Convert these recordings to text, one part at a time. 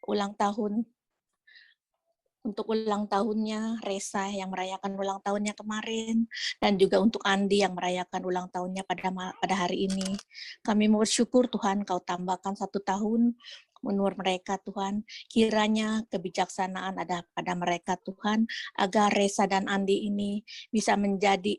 ulang tahun untuk ulang tahunnya Resa yang merayakan ulang tahunnya kemarin, dan juga untuk Andi yang merayakan ulang tahunnya pada hari ini. Kami mau bersyukur Tuhan, Kau tambahkan 1 tahun umur mereka Tuhan. Kiranya kebijaksanaan ada pada mereka Tuhan, agar Resa dan Andi ini bisa menjadi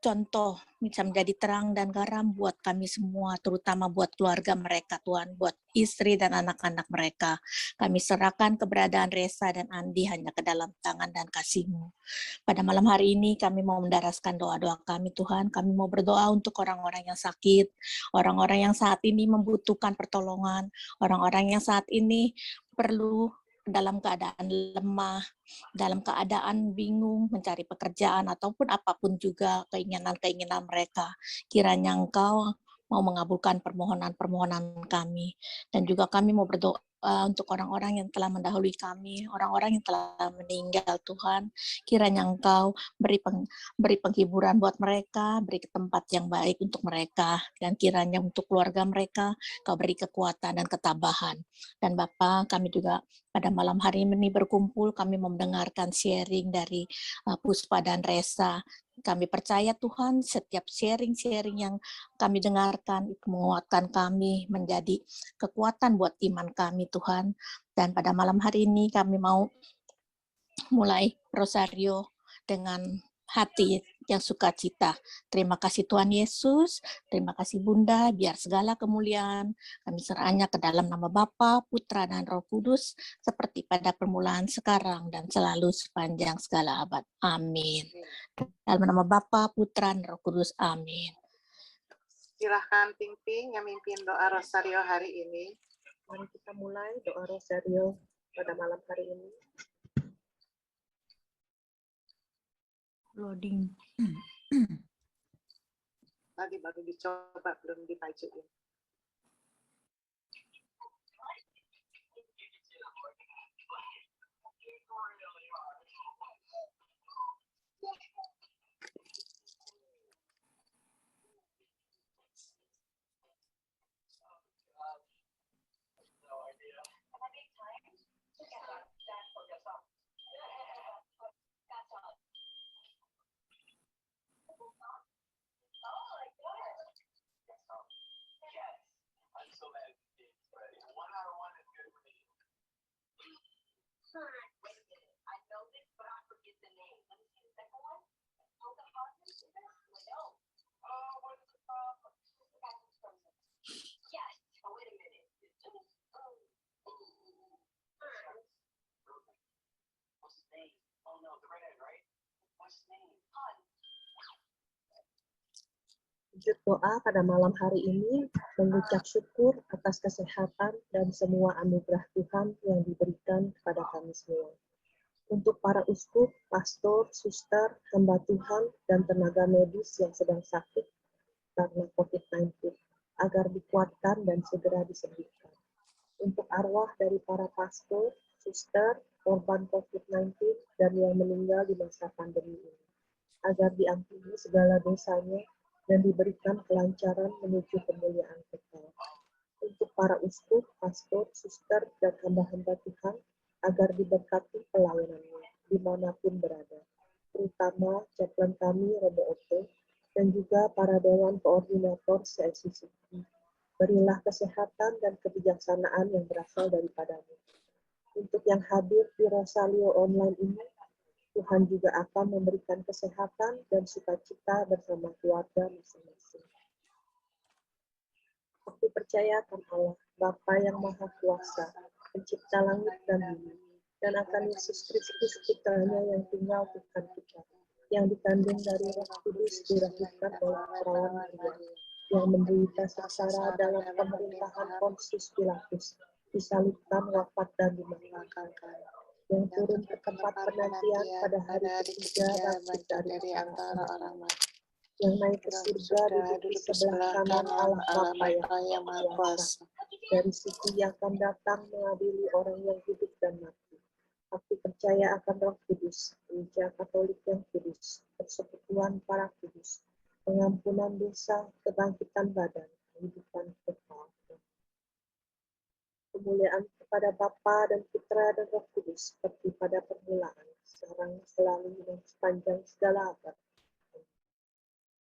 contoh, bisa menjadi terang dan garam buat kami semua, terutama buat keluarga mereka, Tuhan, buat istri dan anak-anak mereka. Kami serahkan keberadaan Resa dan Andi hanya ke dalam tangan dan kasih-Mu. Pada malam hari ini kami mau mendaraskan doa-doa kami, Tuhan. Kami mau berdoa untuk orang-orang yang sakit, orang-orang yang saat ini membutuhkan pertolongan, orang-orang yang saat ini perlu dalam keadaan lemah, dalam keadaan bingung mencari pekerjaan ataupun apapun juga keinginan-keinginan mereka. Kiranya Engkau mau mengabulkan permohonan-permohonan kami. Dan juga kami mau berdoa untuk orang-orang yang telah mendahului kami, orang-orang yang telah meninggal Tuhan. Kiranya Engkau beri penghiburan buat mereka, beri tempat yang baik untuk mereka, dan kiranya untuk keluarga mereka, Kau beri kekuatan dan ketabahan. Dan Bapa, kami juga pada malam hari ini berkumpul, kami mendengarkan sharing dari Puspa dan Resa. Kami percaya Tuhan, setiap sharing-sharing yang kami dengarkan itu menguatkan kami, menjadi kekuatan buat iman kami Tuhan. Dan pada malam hari ini kami mau mulai rosario dengan hati yang sukacita. Terima kasih Tuhan Yesus, terima kasih Bunda, biar segala kemuliaan kami serahnya ke dalam nama Bapa, Putra, dan Roh Kudus, seperti pada permulaan, sekarang, dan selalu sepanjang segala abad. Amin. Dalam nama Bapa, Putra, dan Roh Kudus. Amin. Silahkan Ping Ping yang mimpin doa rosario hari ini. Mari kita mulai doa rosario pada malam hari ini. Loading. Tadi baru dicoba, belum dimajuin. Wujud doa pada malam hari ini mengucap syukur atas kesehatan dan semua anugerah Tuhan yang diberikan kepada kami semua. Untuk para uskup, pastor, suster, hamba Tuhan, dan tenaga medis yang sedang sakit karena COVID-19, agar dikuatkan dan segera disembuhkan. Untuk arwah dari para pastor, suster, korban COVID-19, dan yang meninggal di masa pandemi ini, agar diampuni segala dosanya dan diberikan kelancaran menuju kemuliaan kekal. Untuk para uskup, pastor, suster, dan hamba-hamba Tuhan, agar diberkati pelayanannya dimanapun berada, terutama chaplain kami Romo Otto, dan juga para dewan koordinator CSCCP. Berilah kesehatan dan kebijaksanaan yang berasal daripadamu. Untuk yang hadir di Rosario online ini, Tuhan juga akan memberikan kesehatan dan sukacita bersama keluarga masing-masing. Aku percaya akan Allah, Bapa yang Maha Kuasa, Pencipta langit dan bumi, dan akan Yesus Kristus putranya yang tinggal Tuhan kita, yang dikandung dari Roh Kudus, dilahirkan oleh perawan Maria, yang menderita sengsara dalam pemerintahan Pontius Pilatus, disalibkan, wafat, dan dimakamkan, yang turun ke tempat penantian pada hari ketiga bangkit dari antara orang mati, yang naik ke surga duduk di sebelah kanan Allah Bapa yang Maha Kuasa, dari situ yang akan datang mengadili orang yang hidup dan mati. Aku percaya akan Roh Kudus, Gereja Katolik yang kudus, persekutuan para kudus, pengampunan dosa, kebangkitan badan, kehidupan kekal. Kemuliaan kepada Bapa dan Putra dan Roh Kudus, seperti pada permulaan, sekarang, selalu, dan sepanjang segala abad.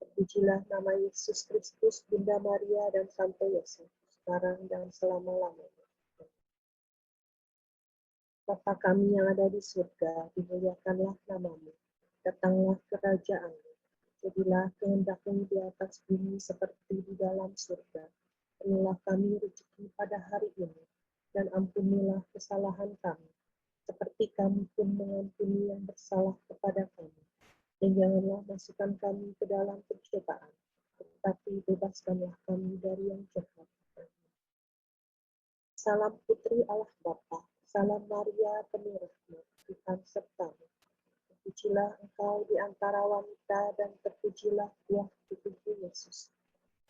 Terpujilah nama Yesus Kristus, Bunda Maria, dan Santo Yosef, sekarang dan selama-lamanya. Bapa kami yang ada di surga, dimuliakanlah namamu. Datanglah kerajaanmu. Jadilah kehendakmu di atas bumi seperti di dalam surga. Berilah kami rezeki pada hari ini, dan ampunilah kesalahan kami, seperti kami pun mengampuni yang bersalah kepada kami. Dan janganlah masukkan kami ke dalam pencobaan, tetapi bebaskanlah kami dari yang jahat. Salam Putri Allah Bapa, salam Maria penuh rahmat, Tuhan sertamu. Terpujilah engkau di antara wanita, dan terpujilah buah tubuhmu Yesus.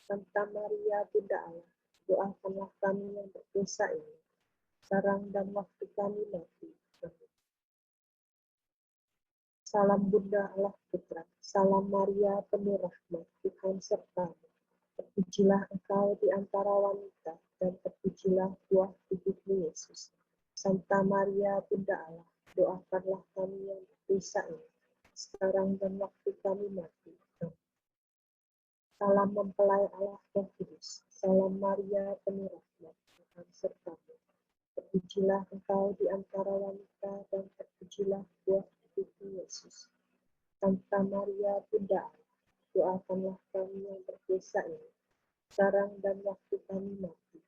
Santa Maria Bunda Allah, doakanlah kami yang berdosa ini, sekarang dan waktu kami mati. Amin. Salam Bunda Allah Putra, salam Maria penuh rahmat, Tuhan sertamu. Terpujilah engkau di antara wanita, dan terpujilah buah tubuhmu Yesus. Santa Maria Bunda Allah, doakanlah kami yang berdosa ini, sekarang dan waktu kami mati. Amin. Salam mempelai Allah Roh Kudus, salam Maria penuh rahmat, Tuhan sertamu. Terpujilah engkau di antara wanita, dan terpujilah buah tubuhmu Yesus. Santa Maria Bunda Allah, doakanlah kami yang berdosa ini, sekarang dan waktu kami mati.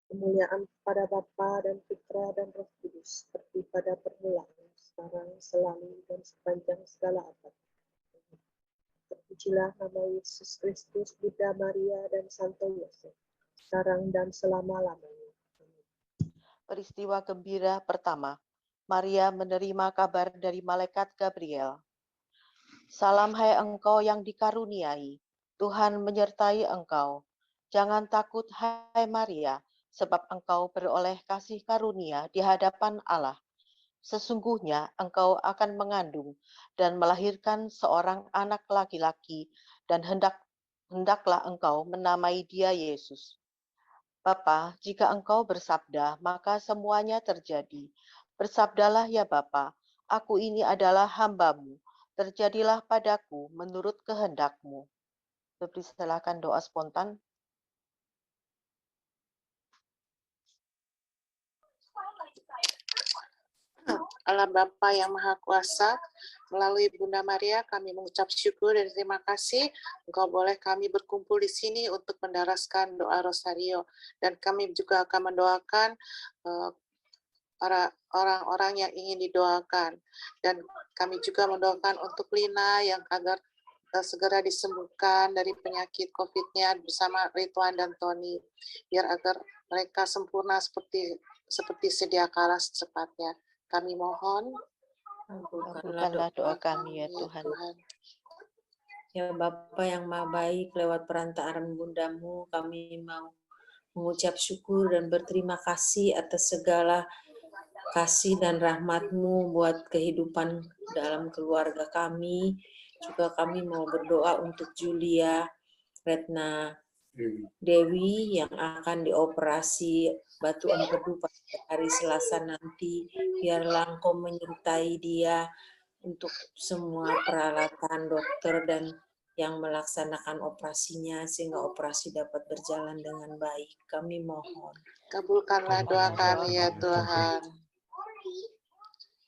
Kemuliaan kepada Bapa dan Putra dan Roh Kudus, seperti pada permulaan, sekarang, selalu, dan sepanjang segala abad. Terpujilah nama Yesus Kristus, Bunda Maria, dan Santo Yosef, sekarang dan selama-lamanya. Amin. Peristiwa gembira pertama. Maria menerima kabar dari malaikat Gabriel. Salam hai engkau yang dikaruniai, Tuhan menyertai engkau. Jangan takut hai Maria, sebab engkau beroleh kasih karunia di hadapan Allah. Sesungguhnya engkau akan mengandung dan melahirkan seorang anak laki-laki, dan hendaklah engkau menamai dia Yesus. Bapa, jika engkau bersabda, maka semuanya terjadi. Bersabdalah ya Bapa, aku ini adalah hamba-Mu. Terjadilah padaku menurut kehendak-Mu. Silakan doa spontan. Allah Bapa yang Maha Kuasa, melalui Bunda Maria kami mengucap syukur dan terima kasih Engkau boleh kami berkumpul di sini untuk mendaraskan doa Rosario, dan kami juga akan mendoakan para orang-orang yang ingin didoakan, dan kami juga mendoakan untuk Lina yang agar segera disembuhkan dari penyakit COVID-nya bersama Ridwan dan Tony, biar agar mereka sempurna seperti sedia kala secepatnya. Kami mohon, Kabulkanlah doa kami ya Tuhan. Ya Bapa yang Maha Baik, lewat perantaraan Bundamu kami mau mengucap syukur dan berterima kasih atas segala kasih dan rahmat-Mu buat kehidupan dalam keluarga kami. Juga kami mau berdoa untuk Julia Retna Dewi yang akan dioperasi batu empedu pada hari Selasa nanti. Biarlah Engkau menyertai dia untuk semua peralatan dokter dan yang melaksanakan operasinya, sehingga operasi dapat berjalan dengan baik. Kami mohon. kabulkanlah doa kami ya Tuhan.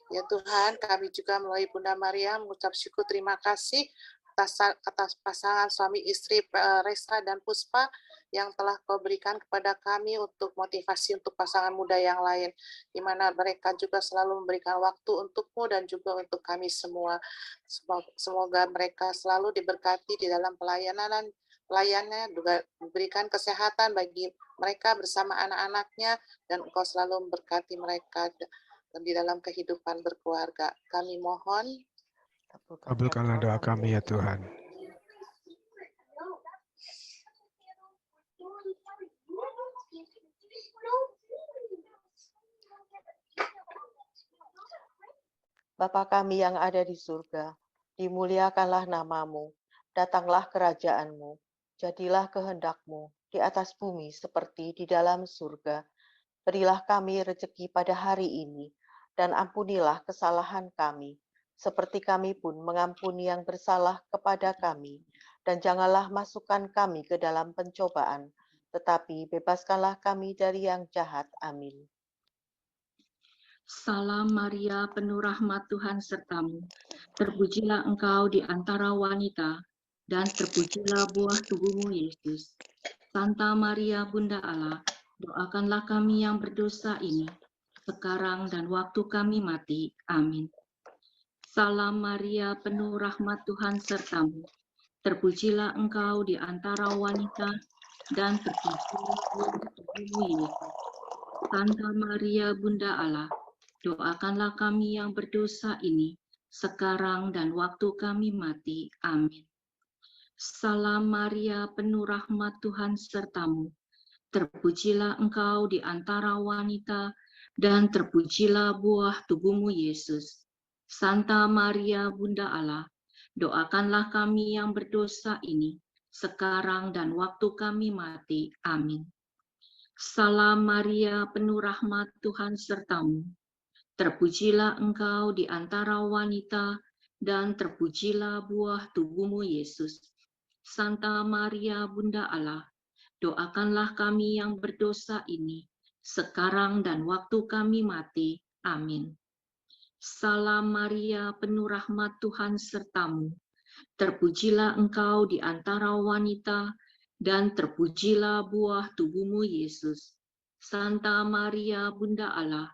Ya Tuhan, kami juga melalui Bunda Maria mengucap syukur terima kasih atas pasangan suami istri Resa dan Puspa yang telah Kau berikan kepada kami untuk motivasi untuk pasangan muda yang lain, di mana mereka juga selalu memberikan waktu untukmu dan juga untuk kami semua. Semoga mereka selalu diberkati di dalam pelayanannya, juga diberikan kesehatan bagi mereka bersama anak-anaknya, dan Engkau selalu memberkati mereka di dalam kehidupan berkeluarga. Kami mohon, Kabulkanlah doa kami ya Tuhan. Bapa kami yang ada di surga, dimuliakanlah nama-Mu, datanglah kerajaan-Mu, jadilah kehendak-Mu di atas bumi seperti di dalam surga. Berilah kami rezeki pada hari ini, dan ampunilah kesalahan kami, seperti kami pun mengampuni yang bersalah kepada kami. Dan janganlah masukkan kami ke dalam pencobaan, tetapi bebaskanlah kami dari yang jahat. Amin. Salam Maria, penuh rahmat Tuhan sertamu. Terpujilah engkau di antara wanita, dan terpujilah buah tubuhmu Yesus. Santa Maria, Bunda Allah, doakanlah kami yang berdosa ini, sekarang dan waktu kami mati. Amin. Salam Maria, penuh rahmat Tuhan sertamu. Terpujilah engkau di antara wanita, dan terpujilah buah tubuhmu Yesus. Santa Maria, Bunda Allah, doakanlah kami yang berdosa ini, sekarang dan waktu kami mati. Amin. Salam Maria, penuh rahmat Tuhan sertamu. Terpujilah engkau di antara wanita, dan terpujilah buah tubuhmu Yesus. Santa Maria, Bunda Allah, doakanlah kami yang berdosa ini, sekarang dan waktu kami mati. Amin. Salam Maria, penuh rahmat Tuhan sertamu. Terpujilah engkau di antara wanita, dan terpujilah buah tubuhmu Yesus. Santa Maria, Bunda Allah, doakanlah kami yang berdosa ini, sekarang dan waktu kami mati. Amin. Salam Maria, penuh rahmat Tuhan sertamu. Terpujilah engkau di antara wanita, dan terpujilah buah tubuhmu Yesus. Santa Maria, Bunda Allah,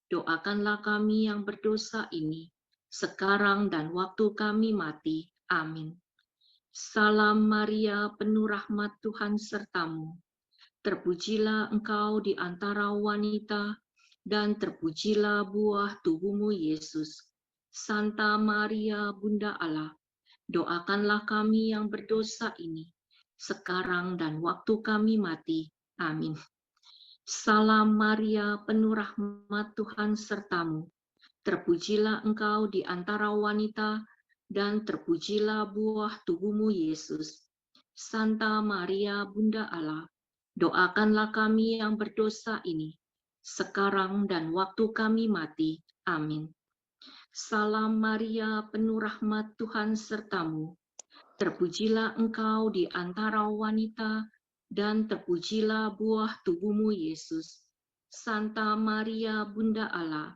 doakanlah kami yang berdosa ini, sekarang dan waktu kami mati. Amin. Salam Maria, penuh rahmat Tuhan sertamu. Terpujilah engkau di antara wanita, dan terpujilah buah tubuhmu Yesus. Santa Maria, Bunda Allah, doakanlah kami yang berdosa ini, sekarang dan waktu kami mati. Amin. Salam Maria, penuh rahmat Tuhan sertamu. Terpujilah engkau di antara wanita, dan terpujilah buah tubuhmu Yesus. Santa Maria, Bunda Allah, doakanlah kami yang berdosa ini, sekarang dan waktu kami mati. Amin. Salam Maria, penuh rahmat Tuhan sertamu. Terpujilah engkau di antara wanita, dan terpujilah buah tubuhmu Yesus. Santa Maria, Bunda Allah,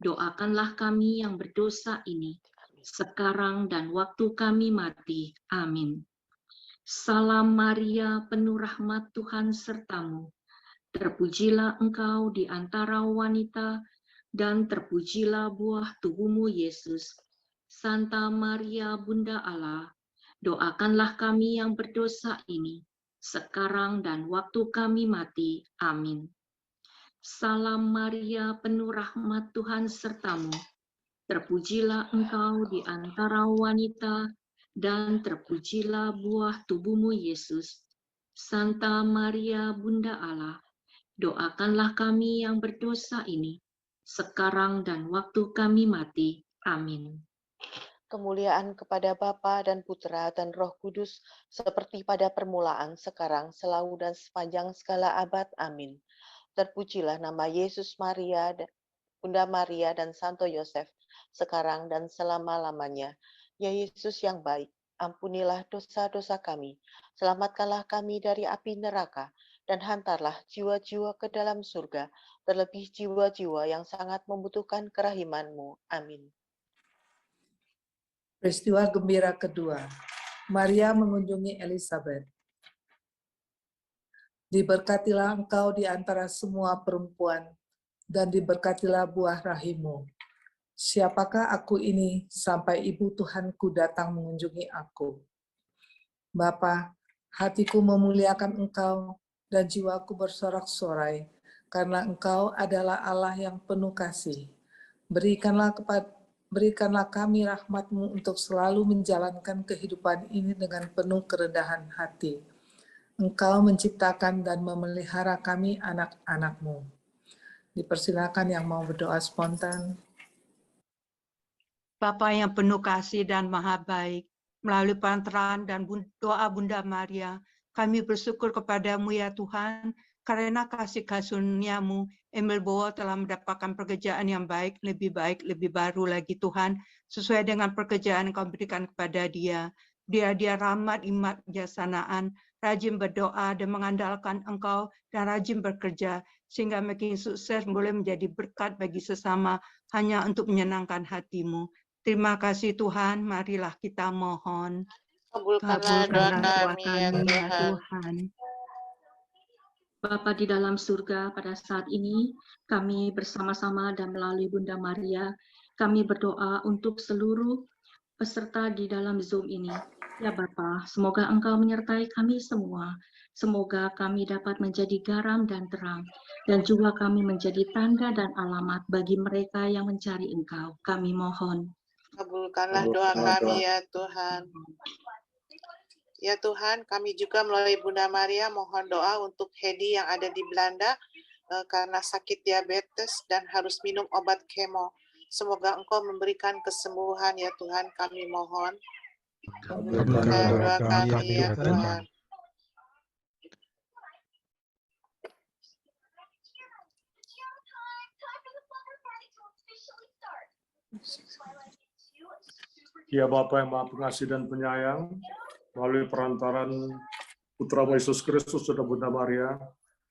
doakanlah kami yang berdosa ini, sekarang dan waktu kami mati. Amin. Salam Maria, penuh rahmat Tuhan sertamu. Terpujilah engkau di antara wanita, dan terpujilah buah tubuhmu Yesus. Santa Maria, Bunda Allah, doakanlah kami yang berdosa ini, sekarang dan waktu kami mati. Amin. Salam Maria, penuh rahmat Tuhan sertamu. Terpujilah engkau di antara wanita, dan terpujilah buah tubuhmu Yesus. Santa Maria, Bunda Allah, doakanlah kami yang berdosa ini, sekarang dan waktu kami mati. Amin. Kemuliaan kepada Bapa dan Putra dan Roh Kudus, seperti pada permulaan, sekarang, selalu, dan sepanjang segala abad. Amin. Terpujilah nama Yesus, Maria, Bunda Maria, dan Santo Yosef, sekarang dan selama-lamanya. Ya Yesus yang baik, ampunilah dosa-dosa kami, selamatkanlah kami dari api neraka, dan hantarlah jiwa-jiwa ke dalam surga, terlebih jiwa-jiwa yang sangat membutuhkan kerahiman-Mu. Amin. Peristiwa gembira kedua, Maria mengunjungi Elizabeth. Diberkatilah engkau di antara semua perempuan, dan diberkatilah buah rahimmu. Siapakah aku ini sampai ibu Tuhanku datang mengunjungi aku? Bapa, hatiku memuliakan engkau, dan jiwaku bersorak-sorai, karena engkau adalah Allah yang penuh kasih. Berikanlah kami rahmat-Mu untuk selalu menjalankan kehidupan ini dengan penuh kerendahan hati. Engkau menciptakan dan memelihara kami anak-anak-Mu. Dipersilakan yang mau berdoa spontan. Bapa yang penuh kasih dan maha baik, melalui perantaraan dan doa Bunda Maria, kami bersyukur kepadamu ya Tuhan, karena kasih karunia-Mu, Emil Bowo telah mendapatkan pekerjaan yang baik, lebih baru lagi Tuhan, sesuai dengan pekerjaan yang Kau berikan kepada dia. Dia rahmat, imat, bijaksanaan, rajin berdoa dan mengandalkan Engkau, dan rajin bekerja, sehingga makin sukses boleh menjadi berkat bagi sesama, hanya untuk menyenangkan hati-Mu. Terima kasih Tuhan, marilah kita mohon. Kabulkanlah doa kami ya ya Tuhan. Tuhan. Bapa di dalam surga, pada saat ini kami bersama-sama dan melalui Bunda Maria, kami berdoa untuk seluruh peserta di dalam Zoom ini. Ya Bapa, semoga Engkau menyertai kami semua. Semoga kami dapat menjadi garam dan terang, dan juga kami menjadi tanda dan alamat bagi mereka yang mencari Engkau. Kami mohon. Kabulkanlah doa kami ya Tuhan. Ya Tuhan, kami juga melalui Bunda Maria mohon doa untuk Hedi yang ada di Belanda karena sakit diabetes dan harus minum obat kemo. Semoga Engkau memberikan kesembuhan ya Tuhan, kami mohon. Kabulkanlah doa kami ya Tuhan. Ya Bapa yang Maha Pengasih dan Penyayang, melalui perantaran Putra Yesus Kristus dan Bunda Maria,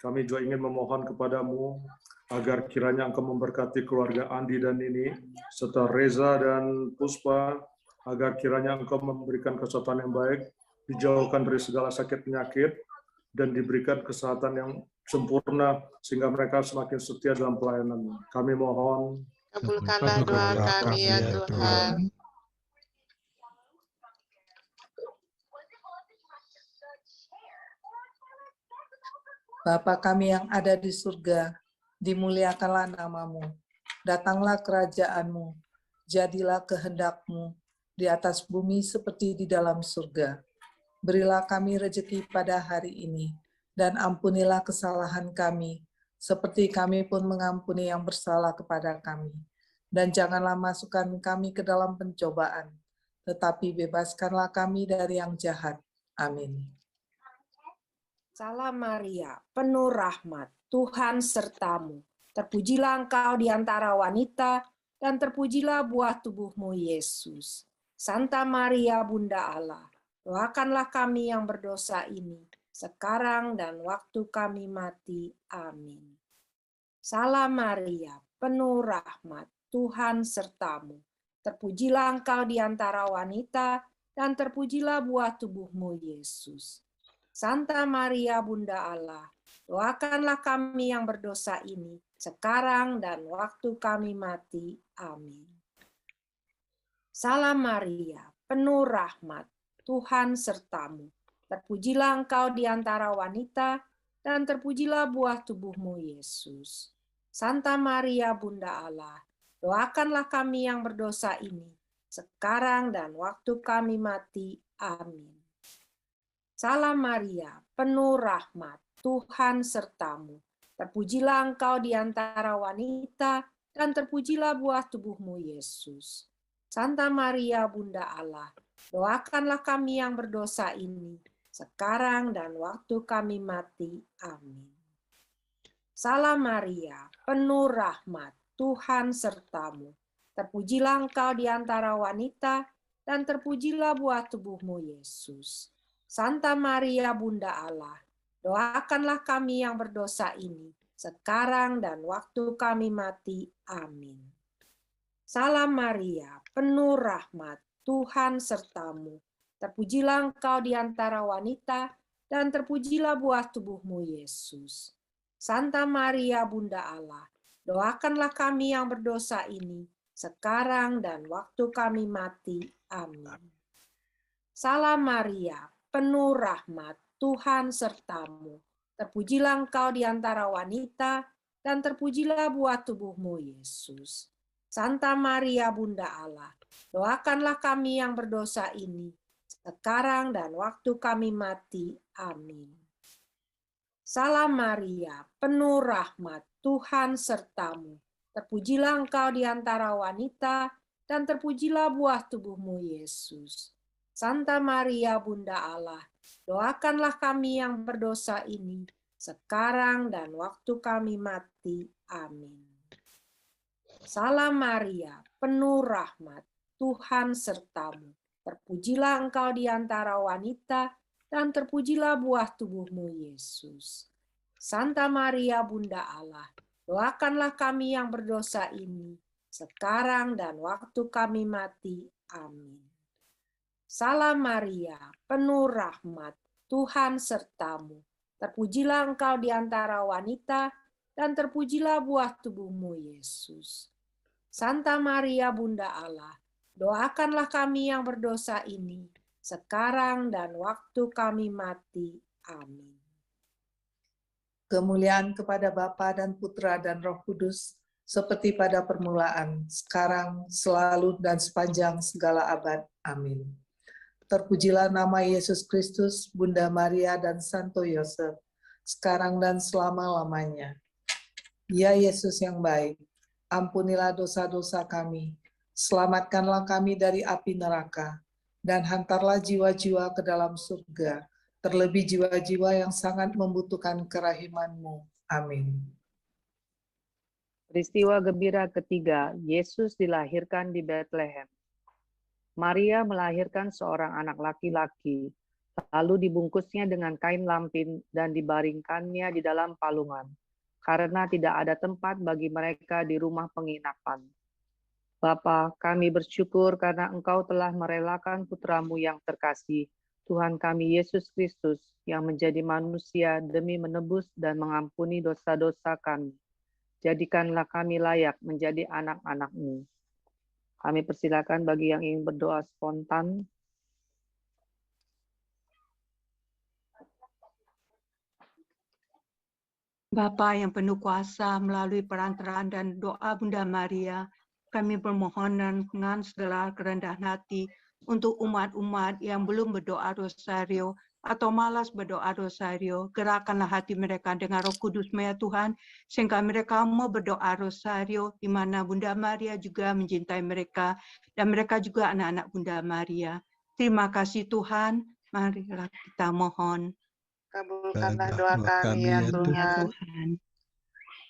kami juga ingin memohon kepadamu agar kiranya Engkau memberkati keluarga Andi dan Nini, serta Reza dan Puspa, agar kiranya Engkau memberikan kesehatan yang baik, dijauhkan dari segala sakit penyakit, dan diberikan kesehatan yang sempurna, sehingga mereka semakin setia dalam pelayanan. Kami mohon. Kabulkanlah doa kami ya Tuhan. Bapa kami yang ada di surga, dimuliakanlah namamu. Datanglah kerajaan-Mu, jadilah kehendak-Mu di atas bumi seperti di dalam surga. Berilah kami rejeki pada hari ini, dan ampunilah kesalahan kami, seperti kami pun mengampuni yang bersalah kepada kami. Dan janganlah masukkan kami ke dalam pencobaan, tetapi bebaskanlah kami dari yang jahat. Amin. Salam Maria, penuh rahmat, Tuhan sertamu. Terpujilah engkau di antara wanita, dan terpujilah buah tubuhmu, Yesus. Santa Maria, Bunda Allah, doakanlah kami yang berdosa ini, sekarang dan waktu kami mati. Amin. Salam Maria, penuh rahmat, Tuhan sertamu. Terpujilah engkau di antara wanita, dan terpujilah buah tubuhmu, Yesus. Santa Maria, Bunda Allah, doakanlah kami yang berdosa ini, sekarang dan waktu kami mati. Amin. Salam Maria, penuh rahmat, Tuhan sertamu. Terpujilah engkau di antara wanita, dan terpujilah buah tubuhmu, Yesus. Santa Maria, Bunda Allah, doakanlah kami yang berdosa ini, sekarang dan waktu kami mati. Amin. Salam Maria, penuh rahmat, Tuhan sertamu. Terpujilah engkau di antara wanita, dan terpujilah buah tubuhmu, Yesus. Santa Maria, Bunda Allah, doakanlah kami yang berdosa ini, sekarang dan waktu kami mati. Amin. Salam Maria, penuh rahmat, Tuhan sertamu. Terpujilah engkau di antara wanita, dan terpujilah buah tubuhmu, Yesus. Santa Maria, Bunda Allah, doakanlah kami yang berdosa ini, sekarang dan waktu kami mati. Amin. Salam Maria, penuh rahmat, Tuhan sertamu. Terpujilah engkau di antara wanita, dan terpujilah buah tubuhmu, Yesus. Santa Maria, Bunda Allah, doakanlah kami yang berdosa ini, sekarang dan waktu kami mati. Amin. Salam Maria, penuh rahmat, Tuhan sertamu. Terpujilah engkau di antara wanita, dan terpujilah buah tubuhmu, Yesus. Santa Maria, Bunda Allah, doakanlah kami yang berdosa ini, sekarang dan waktu kami mati. Amin. Salam Maria, penuh rahmat, Tuhan sertamu. Terpujilah engkau di antara wanita, dan terpujilah buah tubuhmu, Yesus. Santa Maria, Bunda Allah, doakanlah kami yang berdosa ini, sekarang dan waktu kami mati. Amin. Salam Maria, penuh rahmat, Tuhan sertamu. Terpujilah engkau di antara wanita, dan terpujilah buah tubuhmu, Yesus. Santa Maria, Bunda Allah, doakanlah kami yang berdosa ini, sekarang dan waktu kami mati. Amin. Salam Maria, penuh rahmat, Tuhan sertamu. Terpujilah engkau di antara wanita, dan terpujilah buah tubuhmu, Yesus. Santa Maria, Bunda Allah, doakanlah kami yang berdosa ini, sekarang dan waktu kami mati. Amin. Kemuliaan kepada Bapa dan Putra dan Roh Kudus, seperti pada permulaan, sekarang, selalu, dan sepanjang segala abad. Amin. Terpujilah nama Yesus Kristus, Bunda Maria, dan Santo Yosef, sekarang dan selama-lamanya. Ya Yesus yang baik, ampunilah dosa-dosa kami, selamatkanlah kami dari api neraka, dan hantarlah jiwa-jiwa ke dalam surga, terlebih jiwa-jiwa yang sangat membutuhkan kerahiman-Mu. Amin. Peristiwa gembira ketiga, Yesus dilahirkan di Betlehem. Maria melahirkan seorang anak laki-laki, lalu dibungkusnya dengan kain lampin dan dibaringkannya di dalam palungan, karena tidak ada tempat bagi mereka di rumah penginapan. Bapa, kami bersyukur karena Engkau telah merelakan putra-Mu yang terkasih, Tuhan kami Yesus Kristus, yang menjadi manusia demi menebus dan mengampuni dosa-dosa kami. Jadikanlah kami layak menjadi anak-anak-Mu. Kami persilakan bagi yang ingin berdoa spontan. Bapa yang penuh kuasa, melalui perantaraan dan doa Bunda Maria, kami bermohon dengan segala kerendahan hati untuk umat-umat yang belum berdoa rosario atau malas berdoa rosario. Gerakkanlah hati mereka dengan Roh Kudus-Mu ya Tuhan, sehingga mereka mau berdoa rosario, di mana Bunda Maria juga mencintai mereka, dan mereka juga anak-anak Bunda Maria. Terima kasih Tuhan, marilah kita mohon. Kabulkanlah doa kami ya Tuhan.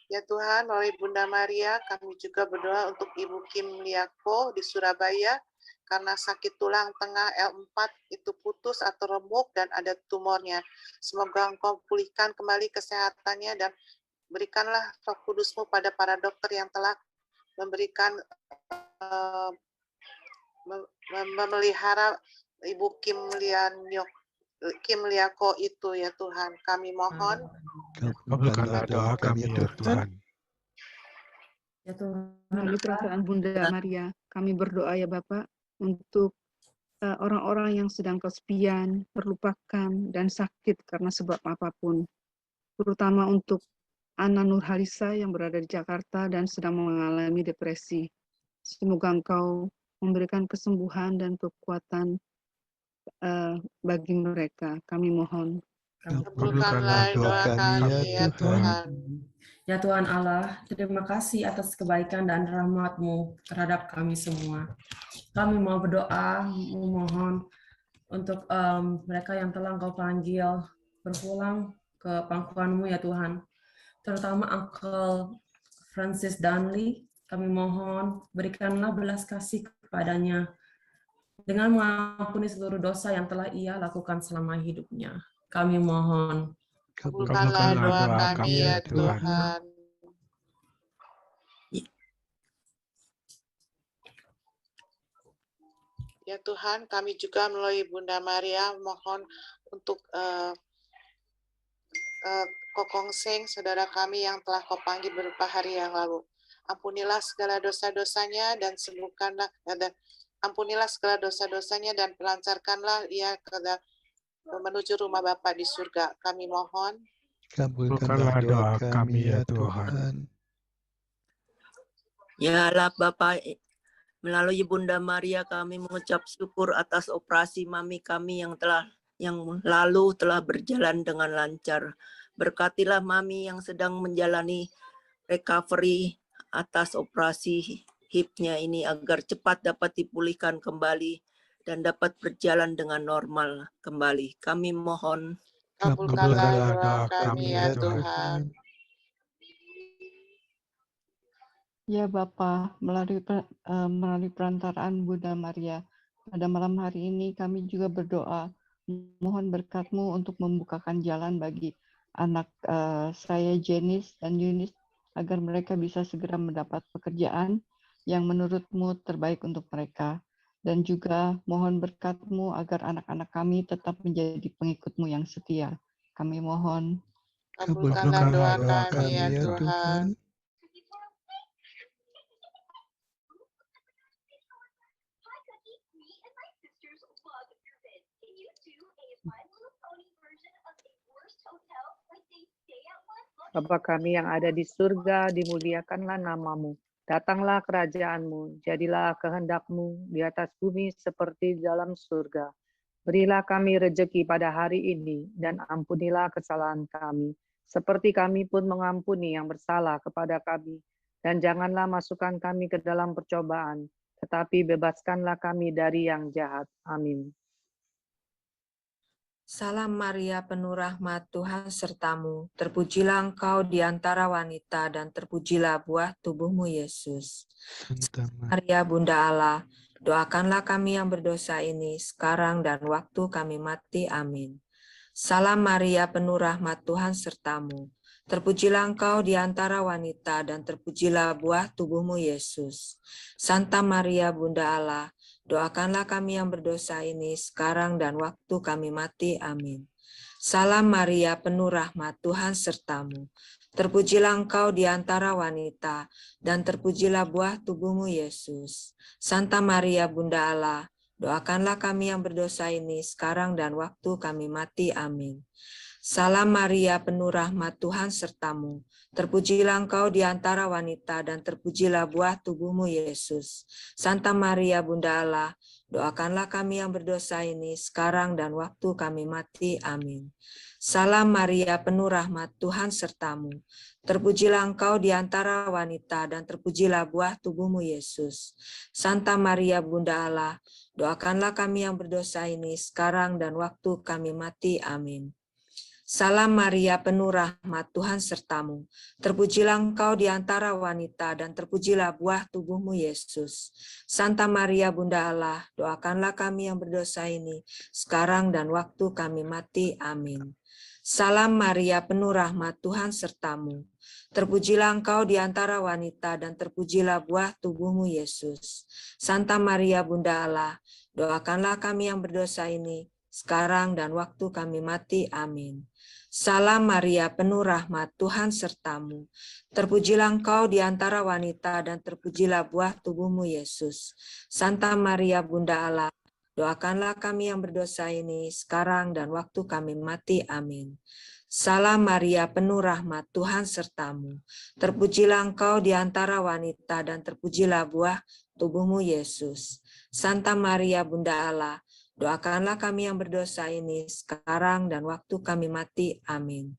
Ya Tuhan, melalui Bunda Maria, kami juga berdoa untuk Ibu Kim Liako di Surabaya, karena sakit tulang tengah L4 itu putus atau remuk dan ada tumornya. Semoga Engkau pulihkan kembali kesehatannya dan berikanlah Roh Kudus-Mu pada para dokter yang telah memberikan memelihara Ibu Kim Liako itu ya Tuhan. Kami mohon. Kabulkanlah doa kami ya Tuhan. Ya Tuhan. Melalui perasaan Bunda Maria, kami berdoa ya Bapak untuk orang-orang yang sedang kesepian, terlupakan, dan sakit karena sebab apapun. Terutama untuk Ana Nurhalisa yang berada di Jakarta dan sedang mengalami depresi. Semoga Engkau memberikan kesembuhan dan kekuatan bagi mereka. Kami mohon. Kabulkanlah doa kami ya Tuhan. Ya Tuhan Allah, terima kasih atas kebaikan dan rahmat-Mu terhadap kami semua. Kami mau berdoa, memohon untuk mereka yang telah Engkau panggil berpulang ke pangkuan-Mu ya Tuhan. Terutama Uncle Francis Dunley, kami mohon berikanlah belas kasih kepadanya dengan mengampuni seluruh dosa yang telah ia lakukan selama hidupnya. Kami mohon. Kabulkanlah doa kami ya Tuhan. Ya Tuhan, kami juga melalui Bunda Maria mohon untuk Kokong Seng, saudara kami yang telah Kau panggil beberapa hari yang lalu. Ampunilah segala dosa-dosanya dan sembuhkanlah, ampunilah segala dosa-dosanya dan pelancarkanlah ia menuju rumah Bapa di surga. Kami mohon. Kabulkanlah doa kami ya Tuhan. Ya Allah Bapa, melalui Bunda Maria kami mengucap syukur atas operasi mami kami yang lalu telah berjalan dengan lancar. Berkatilah mami yang sedang menjalani recovery atas operasi hipnya ini agar cepat dapat dipulihkan kembali dan dapat berjalan dengan normal kembali. Kami mohon. Kabulkanlah doa kami ya Tuhan. Ya Bapa, melalui perantaraan Bunda Maria, pada malam hari ini kami juga berdoa, mohon berkat-Mu untuk membukakan jalan bagi anak saya Jenis dan Yunis, agar mereka bisa segera mendapat pekerjaan yang menurut-Mu terbaik untuk mereka. Dan juga mohon berkat-Mu agar anak-anak kami tetap menjadi pengikut-Mu yang setia. Kami mohon. Kabulkanlah doa kami ya Tuhan. Bapa kami yang ada di surga, dimuliakanlah nama-Mu. Datanglah kerajaan-Mu, jadilah kehendak-Mu di atas bumi seperti di dalam surga. Berilah kami rejeki pada hari ini, dan ampunilah kesalahan kami, seperti kami pun mengampuni yang bersalah kepada kami. Dan janganlah masukkan kami ke dalam percobaan, tetapi bebaskanlah kami dari yang jahat. Amin. Salam Maria, penuh rahmat, Tuhan sertamu. Terpujilah engkau di antara wanita, dan terpujilah buah tubuhmu, Yesus. Maria, Bunda Allah, doakanlah kami yang berdosa ini, sekarang dan waktu kami mati. Amin. Salam Maria, penuh rahmat, Tuhan sertamu. Terpujilah engkau di antara wanita, dan terpujilah buah tubuhmu, Yesus. Santa Maria, Bunda Allah, doakanlah kami yang berdosa ini sekarang dan waktu kami mati. Amin. Salam Maria, penuh rahmat, Tuhan sertamu. Terpujilah engkau di antara wanita, dan terpujilah buah tubuhmu, Yesus. Santa Maria, Bunda Allah, doakanlah kami yang berdosa ini sekarang dan waktu kami mati. Amin. Salam Maria, penuh rahmat, Tuhan sertamu. Terpujilah engkau di antara wanita, dan terpujilah buah tubuhmu, Yesus. Santa Maria, Bunda Allah, doakanlah kami yang berdosa ini sekarang dan waktu kami mati. Amin. Salam Maria, penuh rahmat, Tuhan sertamu. Terpujilah engkau di antara wanita, dan terpujilah buah tubuhmu, Yesus. Santa Maria, Bunda Allah, doakanlah kami yang berdosa ini sekarang dan waktu kami mati. Amin. Salam Maria, penuh rahmat, Tuhan sertamu. Terpujilah engkau di antara wanita, dan terpujilah buah tubuhmu, Yesus. Santa Maria, Bunda Allah, doakanlah kami yang berdosa ini, sekarang dan waktu kami mati. Amin. Salam Maria, penuh rahmat, Tuhan sertamu. Terpujilah engkau di antara wanita, dan terpujilah buah tubuhmu, Yesus. Santa Maria, Bunda Allah, doakanlah kami yang berdosa ini, sekarang dan waktu kami mati. Amin. Salam Maria, penuh rahmat, Tuhan sertamu. Terpujilah engkau di antara wanita, dan terpujilah buah tubuhmu, Yesus. Santa Maria, Bunda Allah, doakanlah kami yang berdosa ini, sekarang dan waktu kami mati. Amin. Salam Maria, penuh rahmat, Tuhan sertamu. Terpujilah engkau di antara wanita, dan terpujilah buah tubuhmu, Yesus. Santa Maria, Bunda Allah, doakanlah kami yang berdosa ini sekarang dan waktu kami mati. Amin.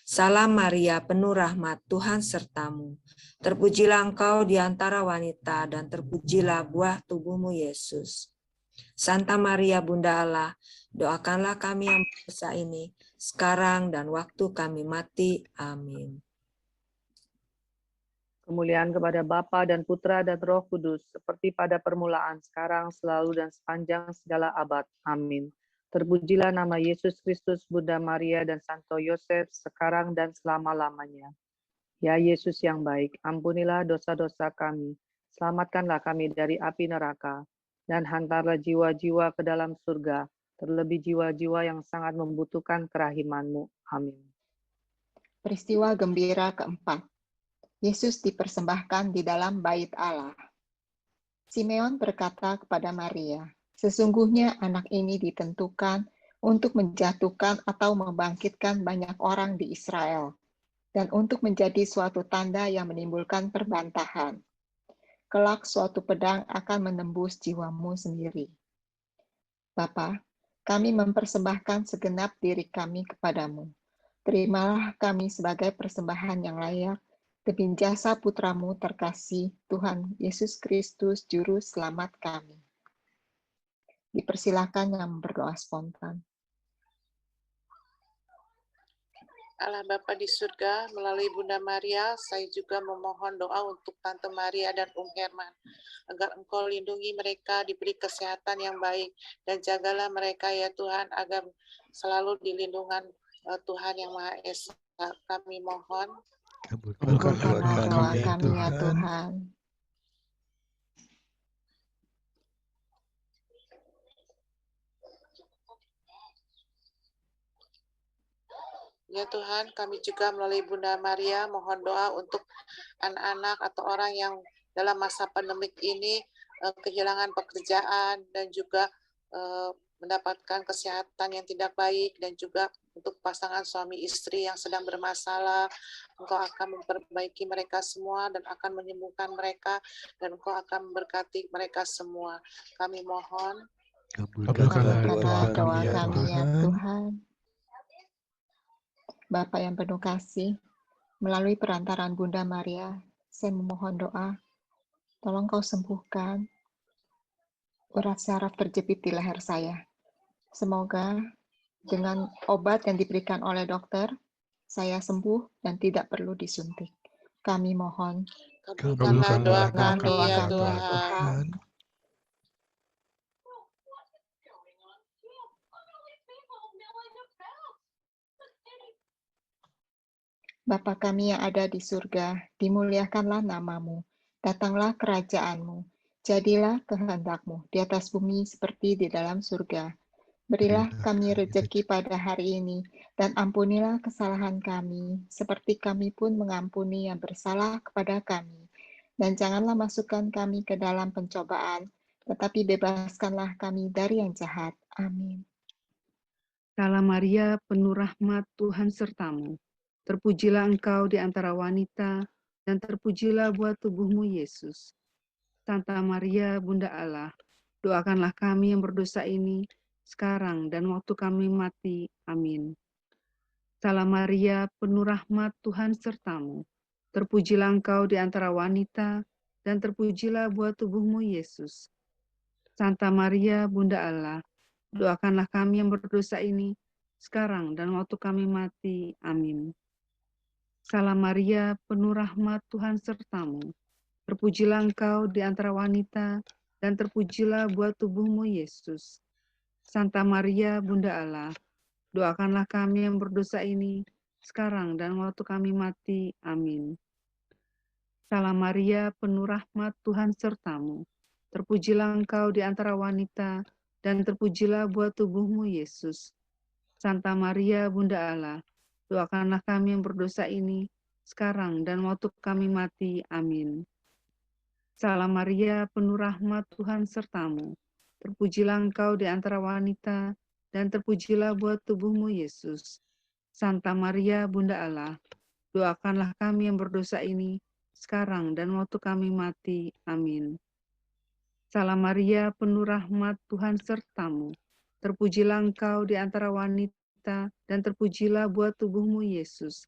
Salam Maria, penuh rahmat, Tuhan sertamu. Terpujilah engkau di antara wanita, dan terpujilah buah tubuhmu, Yesus. Santa Maria, Bunda Allah, doakanlah kami yang berdosa ini sekarang dan waktu kami mati. Amin. Kemuliaan kepada Bapa dan Putra dan Roh Kudus, seperti pada permulaan, sekarang, selalu, dan sepanjang segala abad. Amin. Terpujilah nama Yesus Kristus, Bunda Maria, dan Santo Yosef, sekarang dan selama-lamanya. Ya Yesus yang baik, ampunilah dosa-dosa kami, selamatkanlah kami dari api neraka, dan hantarlah jiwa-jiwa ke dalam surga, terlebih jiwa-jiwa yang sangat membutuhkan kerahiman-Mu. Amin. Peristiwa gembira keempat. Yesus dipersembahkan di dalam bait Allah. Simeon berkata kepada Maria, sesungguhnya anak ini ditentukan untuk menjatuhkan atau membangkitkan banyak orang di Israel, dan untuk menjadi suatu tanda yang menimbulkan perbantahan. Kelak suatu pedang akan menembus jiwamu sendiri. Bapa, kami mempersembahkan segenap diri kami kepadamu. Terimalah kami sebagai persembahan yang layak demi jasa Putramu terkasih, Tuhan Yesus Kristus, Juru Selamat kami. Dipersilakan yang berdoa spontan. Allah Bapa di surga, melalui Bunda Maria, saya juga memohon doa untuk Tante Maria dan Herman, agar Engkau lindungi mereka, diberi kesehatan yang baik, dan jagalah mereka ya Tuhan, agar selalu di lindungan Tuhan Yang Maha Esa. Kami mohon. Kabulkanlah doa kami ya Tuhan. Ya Tuhan, kami juga melalui Bunda Maria mohon doa untuk anak-anak atau orang yang dalam masa pandemik ini kehilangan pekerjaan dan juga mendapatkan kesehatan yang tidak baik, dan juga untuk pasangan suami istri yang sedang bermasalah. Engkau akan memperbaiki mereka semua dan akan menyembuhkan mereka, dan Engkau akan memberkati mereka semua. Kami mohon. Kabulkanlah doa kami ya Tuhan. Bapa yang penuh kasih, melalui perantaraan Bunda Maria, saya memohon doa, tolong Kau sembuhkan urat saraf terjepit di leher saya. Semoga dengan obat yang diberikan oleh dokter, saya sembuh dan tidak perlu disuntik. Kami mohon. Kabulkanlah doa kami ya Tuhan. Bapa kami yang ada di surga, dimuliakanlah nama-Mu, datanglah kerajaan-Mu, jadilah kehendak-Mu di atas bumi seperti di dalam surga. Berilah kami rezeki pada hari ini, dan ampunilah kesalahan kami, seperti kami pun mengampuni yang bersalah kepada kami. Dan janganlah masukkan kami ke dalam pencobaan, tetapi bebaskanlah kami dari yang jahat. Amin. Salam Maria, penuh rahmat, Tuhan sertamu. Terpujilah engkau di antara wanita, dan terpujilah buah tubuhmu, Yesus. Santa Maria, Bunda Allah, doakanlah kami yang berdosa ini, sekarang dan waktu kami mati. Amin. Salam Maria, penuh rahmat, Tuhan sertamu. Terpujilah engkau di antara wanita, dan terpujilah buah tubuhmu, Yesus. Santa Maria, Bunda Allah, doakanlah kami yang berdosa ini, sekarang dan waktu kami mati. Amin. Salam Maria, penuh rahmat, Tuhan sertamu. Terpujilah engkau di antara wanita, dan terpujilah buah tubuhmu, Yesus. Santa Maria, Bunda Allah, doakanlah kami yang berdosa ini, sekarang dan waktu kami mati. Amin. Salam Maria, penuh rahmat, Tuhan sertamu. Terpujilah engkau di antara wanita, dan terpujilah buah tubuhmu, Yesus. Santa Maria, Bunda Allah, doakanlah kami yang berdosa ini, sekarang dan waktu kami mati. Amin. Salam Maria, penuh rahmat, Tuhan sertamu. Terpujilah engkau di antara wanita, dan terpujilah buah tubuhmu, Yesus. Santa Maria, Bunda Allah, doakanlah kami yang berdosa ini, sekarang dan waktu kami mati. Amin. Salam Maria, penuh rahmat, Tuhan sertamu. Terpujilah engkau di antara wanita, dan terpujilah buah tubuhmu, Yesus.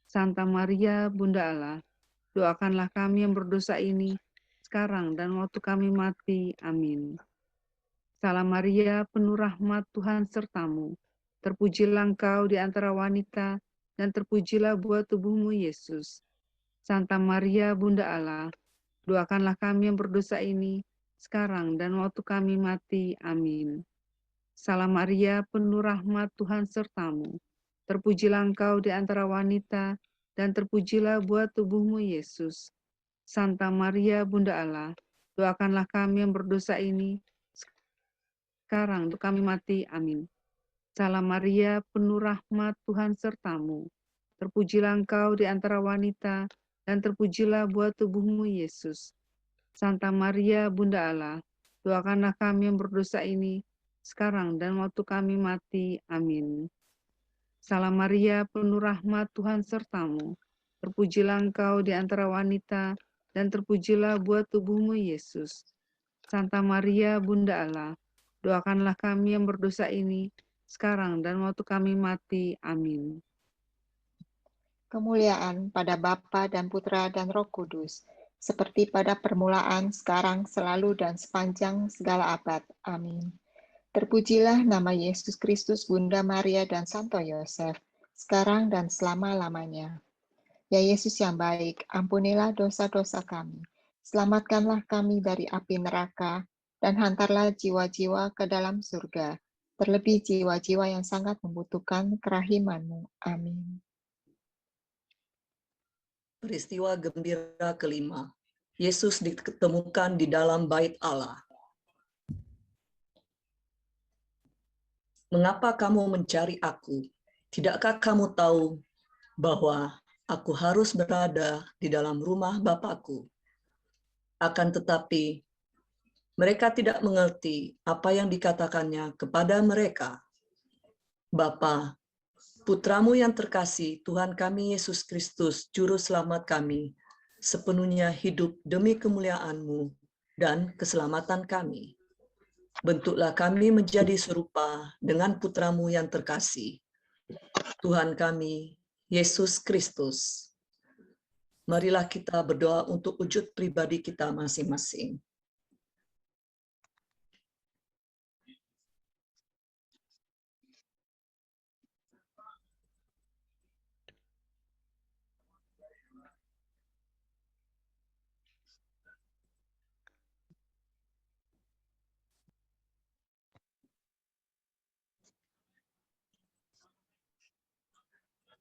Santa Maria, Bunda Allah, doakanlah kami yang berdosa ini, sekarang dan waktu kami mati. Amin. Salam Maria, penuh rahmat, Tuhan sertamu. Terpujilah engkau di antara wanita, dan terpujilah buah tubuhmu, Yesus. Santa Maria, Bunda Allah, doakanlah kami yang berdosa ini, sekarang dan waktu kami mati. Amin. Salam Maria, penuh rahmat, Tuhan sertamu. Terpujilah engkau di antara wanita, dan terpujilah buah tubuhmu, Yesus. Santa Maria, Bunda Allah, doakanlah kami yang berdosa ini, sekarang untuk kami mati. Amin. Salam Maria, penuh rahmat, Tuhan sertamu. Terpujilah engkau di antara wanita, dan terpujilah buah tubuhmu, Yesus. Santa Maria, Bunda Allah, doakanlah kami yang berdosa ini, sekarang dan waktu kami mati. Amin. Salam Maria, penuh rahmat, Tuhan sertamu. Terpujilah engkau di antara wanita, dan terpujilah buah tubuhmu, Yesus. Santa Maria, Bunda Allah, doakanlah kami yang berdosa ini, sekarang dan waktu kami mati. Amin. Kemuliaan pada Bapa dan Putra dan Roh Kudus, seperti pada permulaan, sekarang, selalu, dan sepanjang segala abad. Amin. Terpujilah nama Yesus Kristus, Bunda Maria, dan Santo Yosef, sekarang dan selama-lamanya. Ya Yesus yang baik, ampunilah dosa-dosa kami. Selamatkanlah kami dari api neraka, dan hantarlah jiwa-jiwa ke dalam surga, terlebih jiwa-jiwa yang sangat membutuhkan kerahiman-Mu. Amin. Peristiwa gembira kelima. Yesus ditemukan di dalam bait Allah. Mengapa kamu mencari aku? Tidakkah kamu tahu bahwa aku harus berada di dalam rumah Bapakku? Akan tetapi, mereka tidak mengerti apa yang dikatakannya kepada mereka. Bapa, Putramu yang terkasih, Tuhan kami Yesus Kristus, Juru Selamat kami, sepenuhnya hidup demi kemuliaan-Mu dan keselamatan kami. Bentuklah kami menjadi serupa dengan Putramu yang terkasih, Tuhan kami, Yesus Kristus. Marilah kita berdoa untuk wujud pribadi kita masing-masing.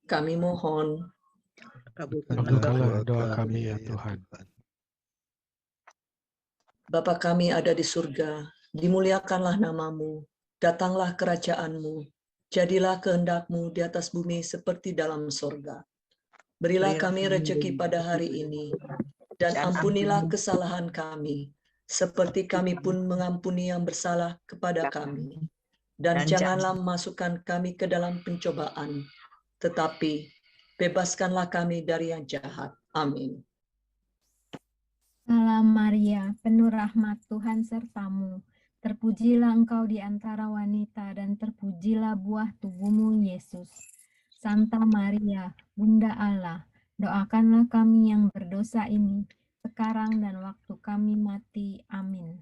Kami mohon, Kabulkanlah doa kami ya Tuhan. Bapa kami ada di surga, dimuliakanlah nama-Mu, datanglah kerajaan-Mu, jadilah kehendak-Mu di atas bumi seperti dalam surga. Berilah kami rezeki pada hari ini, dan ampunilah kesalahan kami, seperti kami pun mengampuni yang bersalah kepada kami. Dan janganlah masukkan kami ke dalam pencobaan, tetapi bebaskanlah kami dari yang jahat. Amin. Salam Maria, penuh rahmat Tuhan sertamu. Terpujilah engkau di antara wanita dan terpujilah buah tubuhmu Yesus. Santa Maria, Bunda Allah, doakanlah kami yang berdosa ini, sekarang dan waktu kami mati. Amin.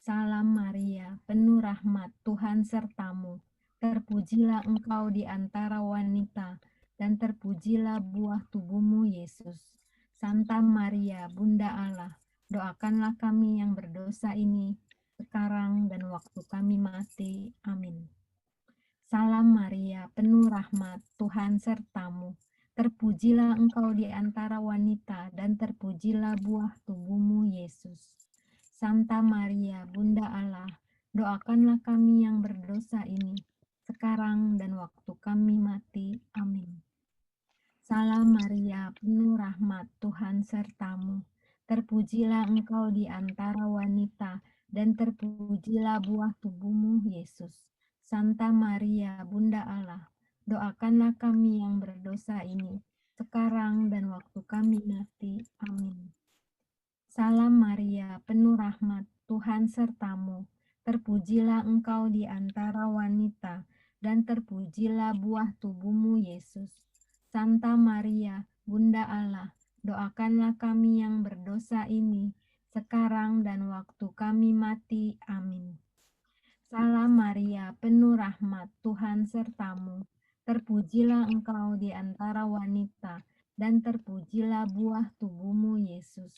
Salam Maria, penuh rahmat Tuhan sertamu. Terpujilah engkau di antara wanita dan terpujilah buah tubuhmu Yesus. Santa Maria, Bunda Allah, doakanlah kami yang berdosa ini, sekarang dan waktu kami mati. Amin. Salam Maria, penuh rahmat, Tuhan sertamu. Terpujilah engkau di antara wanita, dan terpujilah buah tubuhmu, Yesus. Santa Maria, Bunda Allah, doakanlah kami yang berdosa ini, sekarang dan waktu kami mati. Amin. Salam Maria, penuh rahmat, Tuhan sertamu. Terpujilah engkau di antara wanita, dan terpujilah buah tubuhmu, Yesus. Santa Maria, Bunda Allah, doakanlah kami yang berdosa ini, sekarang dan waktu kami mati. Amin. Salam Maria, penuh rahmat, Tuhan sertamu. Terpujilah engkau di antara wanita, dan terpujilah buah tubuhmu, Yesus. Santa Maria, Bunda Allah, doakanlah kami yang berdosa ini, sekarang dan waktu kami mati. Amin. Salam Maria, penuh rahmat, Tuhan sertamu. Terpujilah engkau di antara wanita, dan terpujilah buah tubuhmu, Yesus.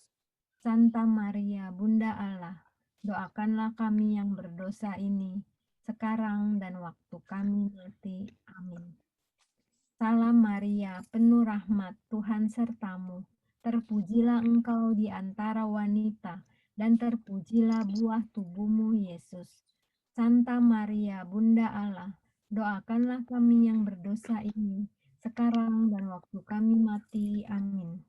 Santa Maria, Bunda Allah, doakanlah kami yang berdosa ini, sekarang dan waktu kami mati. Amin. Salam Maria, penuh rahmat, Tuhan sertamu. Terpujilah engkau di antara wanita, dan terpujilah buah tubuhmu, Yesus. Santa Maria, Bunda Allah, doakanlah kami yang berdosa ini, sekarang dan waktu kami mati. Amin.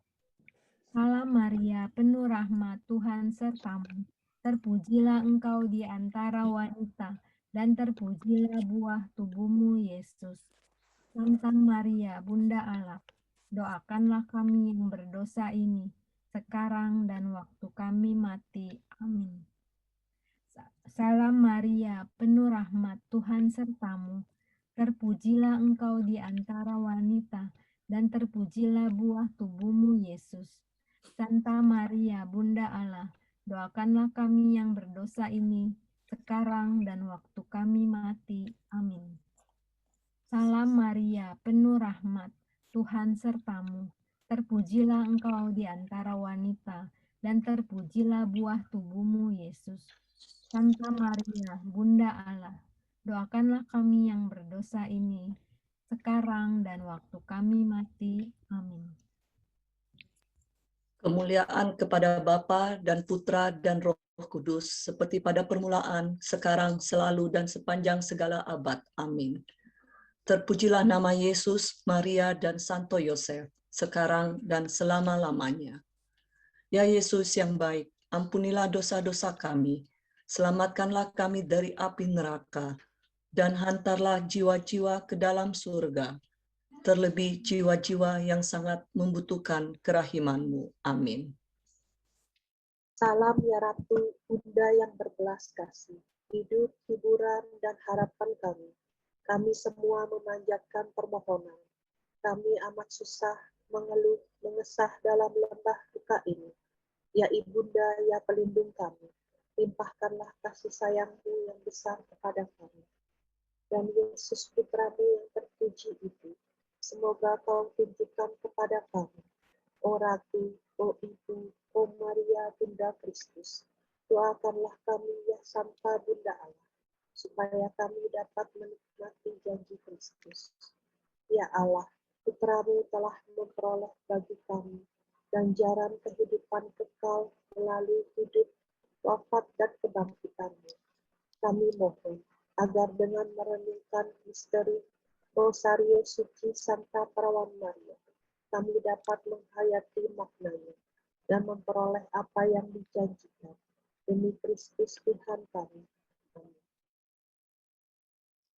Salam Maria, penuh rahmat, Tuhan sertamu. Terpujilah engkau di antara wanita, dan terpujilah buah tubuhmu, Yesus. Santa Maria, Bunda Allah, doakanlah kami yang berdosa ini, sekarang dan waktu kami mati. Amin. Salam Maria, penuh rahmat, Tuhan sertamu. Terpujilah engkau di antara wanita, dan terpujilah buah tubuhmu, Yesus. Santa Maria, Bunda Allah, doakanlah kami yang berdosa ini, sekarang dan waktu kami mati. Amin. Salam Maria, penuh rahmat, Tuhan sertamu. Terpujilah engkau di antara wanita, dan terpujilah buah tubuhmu, Yesus. Santa Maria, Bunda Allah, doakanlah kami yang berdosa ini, sekarang dan waktu kami mati. Amin. Kemuliaan kepada Bapa dan Putra dan Roh Kudus, seperti pada permulaan, sekarang, selalu, dan sepanjang segala abad. Amin. Terpujilah nama Yesus, Maria, dan Santo Yosef, sekarang dan selama-lamanya. Ya Yesus yang baik, ampunilah dosa-dosa kami, selamatkanlah kami dari api neraka, dan hantarlah jiwa-jiwa ke dalam surga, terlebih jiwa-jiwa yang sangat membutuhkan kerahiman-Mu. Amin. Salam ya Ratu, Bunda yang berbelas kasih, hidup, hiburan, dan harapan kami. Kami semua memanjatkan permohonan. Kami amat susah, mengeluh, mengesah dalam lembah duka ini. Ya Ibunda, ya pelindung kami, limpahkanlah kasih sayang-Mu yang besar kepada kami. Dan Yesus Putra-Mu yang terpuji itu, semoga Kau tunjukkan kepada kami, O Ratu, O Ibu, O Maria, Bunda Kristus, doakanlah kami ya Santa Bunda Allah, supaya kami dapat menikmati janji Kristus. Ya Allah, Putra-Mu telah memperoleh bagi kami ganjaran kehidupan kekal melalui hidup, wafat, dan kebangkitan-Mu. Kami mohon agar dengan merenungkan misteri Rosario Suci Santa Perawan Maria, kami dapat menghayati maknanya dan memperoleh apa yang dijanjikan demi Kristus Tuhan kami. Amin.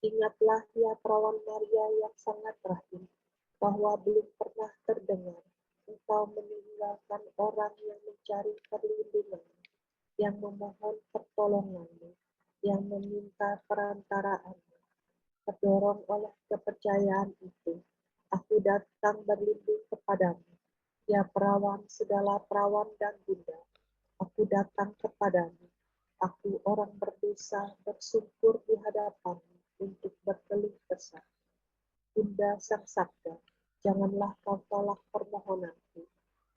Ingatlah ya Perawan Maria yang sangat rahim, bahwa belum pernah terdengar Engkau meninggalkan orang yang mencari perlindungan, yang memohon pertolongan-Mu, yang meminta perantaraanmu. Terdorong oleh kepercayaan itu, aku datang berlindung kepadamu. Ya perawan segala perawan dan bunda, aku datang kepadamu. Aku orang berdosa bersungkur di hadapanmu untuk berkeluh kesah. Bunda Sang Sabda, janganlah kau tolak permohonanku,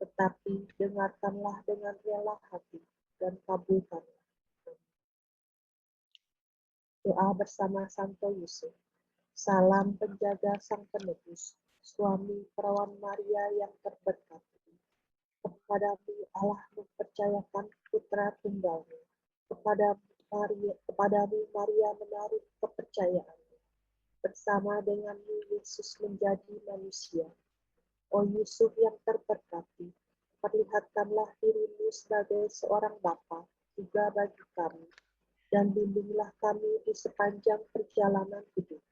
tetapi dengarkanlah dengan rela hati dan kabulkanlah. Doa bersama Santo Yusuf. Salam penjaga Sang Penebus, suami Perawan Maria yang terberkati. Kepadamu Allah mempercayakan putra tunggalnya. Kepadamu Maria menaruh kepercayaannya. Bersama denganmu Yesus menjadi manusia. O Yusuf yang terberkati, perlihatkanlah dirimu sebagai seorang bapa juga bagi kami, dan bimbinglah kami di sepanjang perjalanan hidup.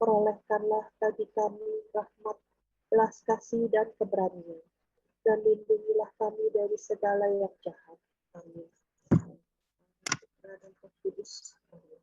Perolehkanlah bagi kami rahmat, belas kasih, dan keberanian, dan lindungilah kami dari segala yang jahat. Amin. Putra dan Roh Kudus. Amin.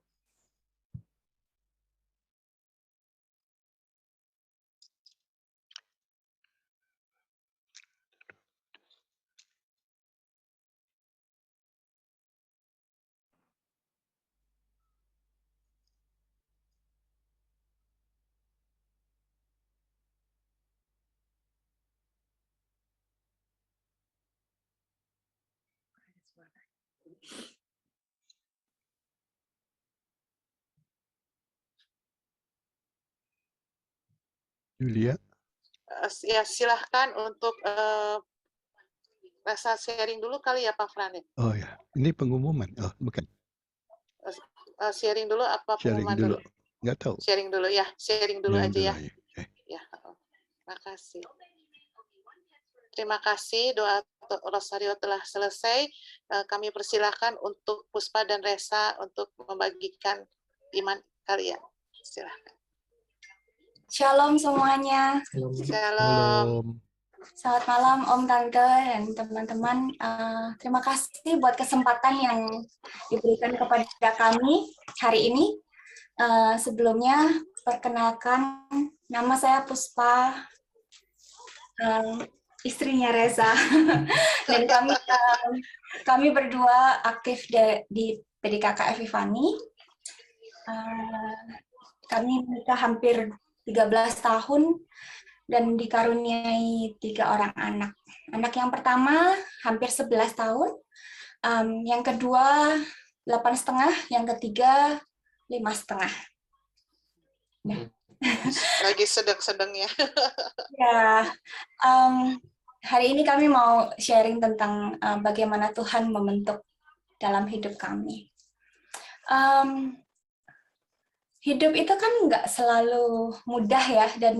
Julia. Ya, silahkan untuk rasa sharing dulu kali ya Pak Franet. Oh ya, ini pengumuman. Oh, bukan. Sharing dulu apa pengumuman dulu? Nggak tahu. Sharing dulu ya, sharing dulu aja ya. Okay. Ya, makasih. Terima kasih, doa Rosario telah selesai. Kami persilahkan untuk Puspa dan Resa untuk membagikan iman kalian. Silahkan. Shalom semuanya. Shalom. Selamat malam Om Tante dan teman-teman. Terima kasih buat kesempatan yang diberikan kepada kami hari ini. Sebelumnya, perkenalkan nama saya Puspa, istrinya Reza. Dan kami berdua aktif di PDKK Epifani. Kami menikah hampir 13 tahun dan dikaruniai 3 orang anak. Anak yang pertama hampir 11 tahun, yang kedua 8,5, yang ketiga 5,5. Lagi sedang-sedang ya. Ya, hari ini kami mau sharing tentang bagaimana Tuhan membentuk dalam hidup kami. Hidup itu kan nggak selalu mudah ya, dan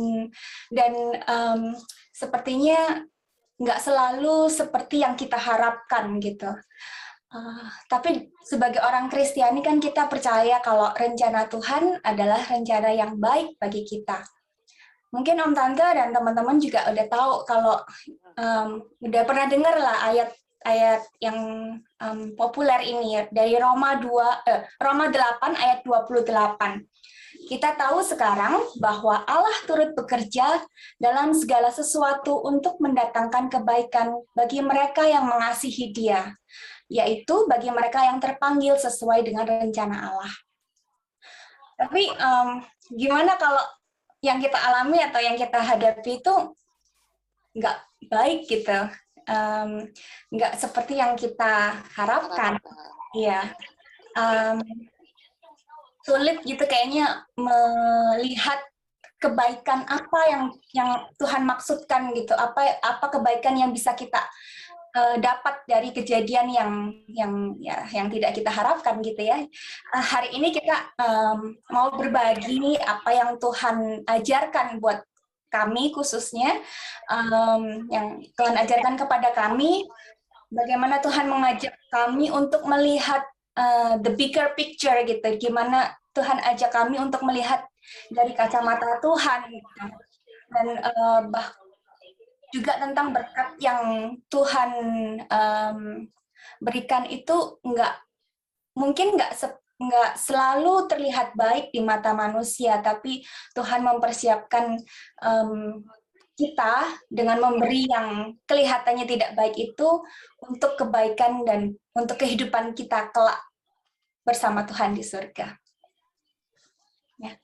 sepertinya nggak selalu seperti yang kita harapkan gitu. Tapi sebagai orang Kristiani kan kita percaya kalau rencana Tuhan adalah rencana yang baik bagi kita. Mungkin Om Tante dan teman-teman juga udah tahu kalau udah pernah dengar lah ayat yang populer ini ya, dari Roma 8 ayat 28. Kita tahu sekarang bahwa Allah turut bekerja dalam segala sesuatu untuk mendatangkan kebaikan bagi mereka yang mengasihi Dia, yaitu bagi mereka yang terpanggil sesuai dengan rencana Allah. Tapi gimana kalau yang kita alami atau yang kita hadapi itu nggak baik gitu, nggak seperti yang kita harapkan, iya. Sulit gitu kayaknya melihat kebaikan apa yang Tuhan maksudkan gitu, apa kebaikan yang bisa kita dapat dari kejadian yang tidak kita harapkan gitu ya. Hari ini kita mau berbagi apa yang Tuhan ajarkan buat kami khususnya, yang Tuhan ajarkan kepada kami, bagaimana Tuhan mengajak kami untuk melihat the bigger picture gitu, gimana Tuhan ajak kami untuk melihat dari kacamata Tuhan gitu. Dan juga tentang berkat yang Tuhan berikan itu mungkin nggak selalu terlihat baik di mata manusia, tapi Tuhan mempersiapkan kita dengan memberi yang kelihatannya tidak baik itu untuk kebaikan dan untuk kehidupan kita kelak bersama Tuhan di surga. Ya.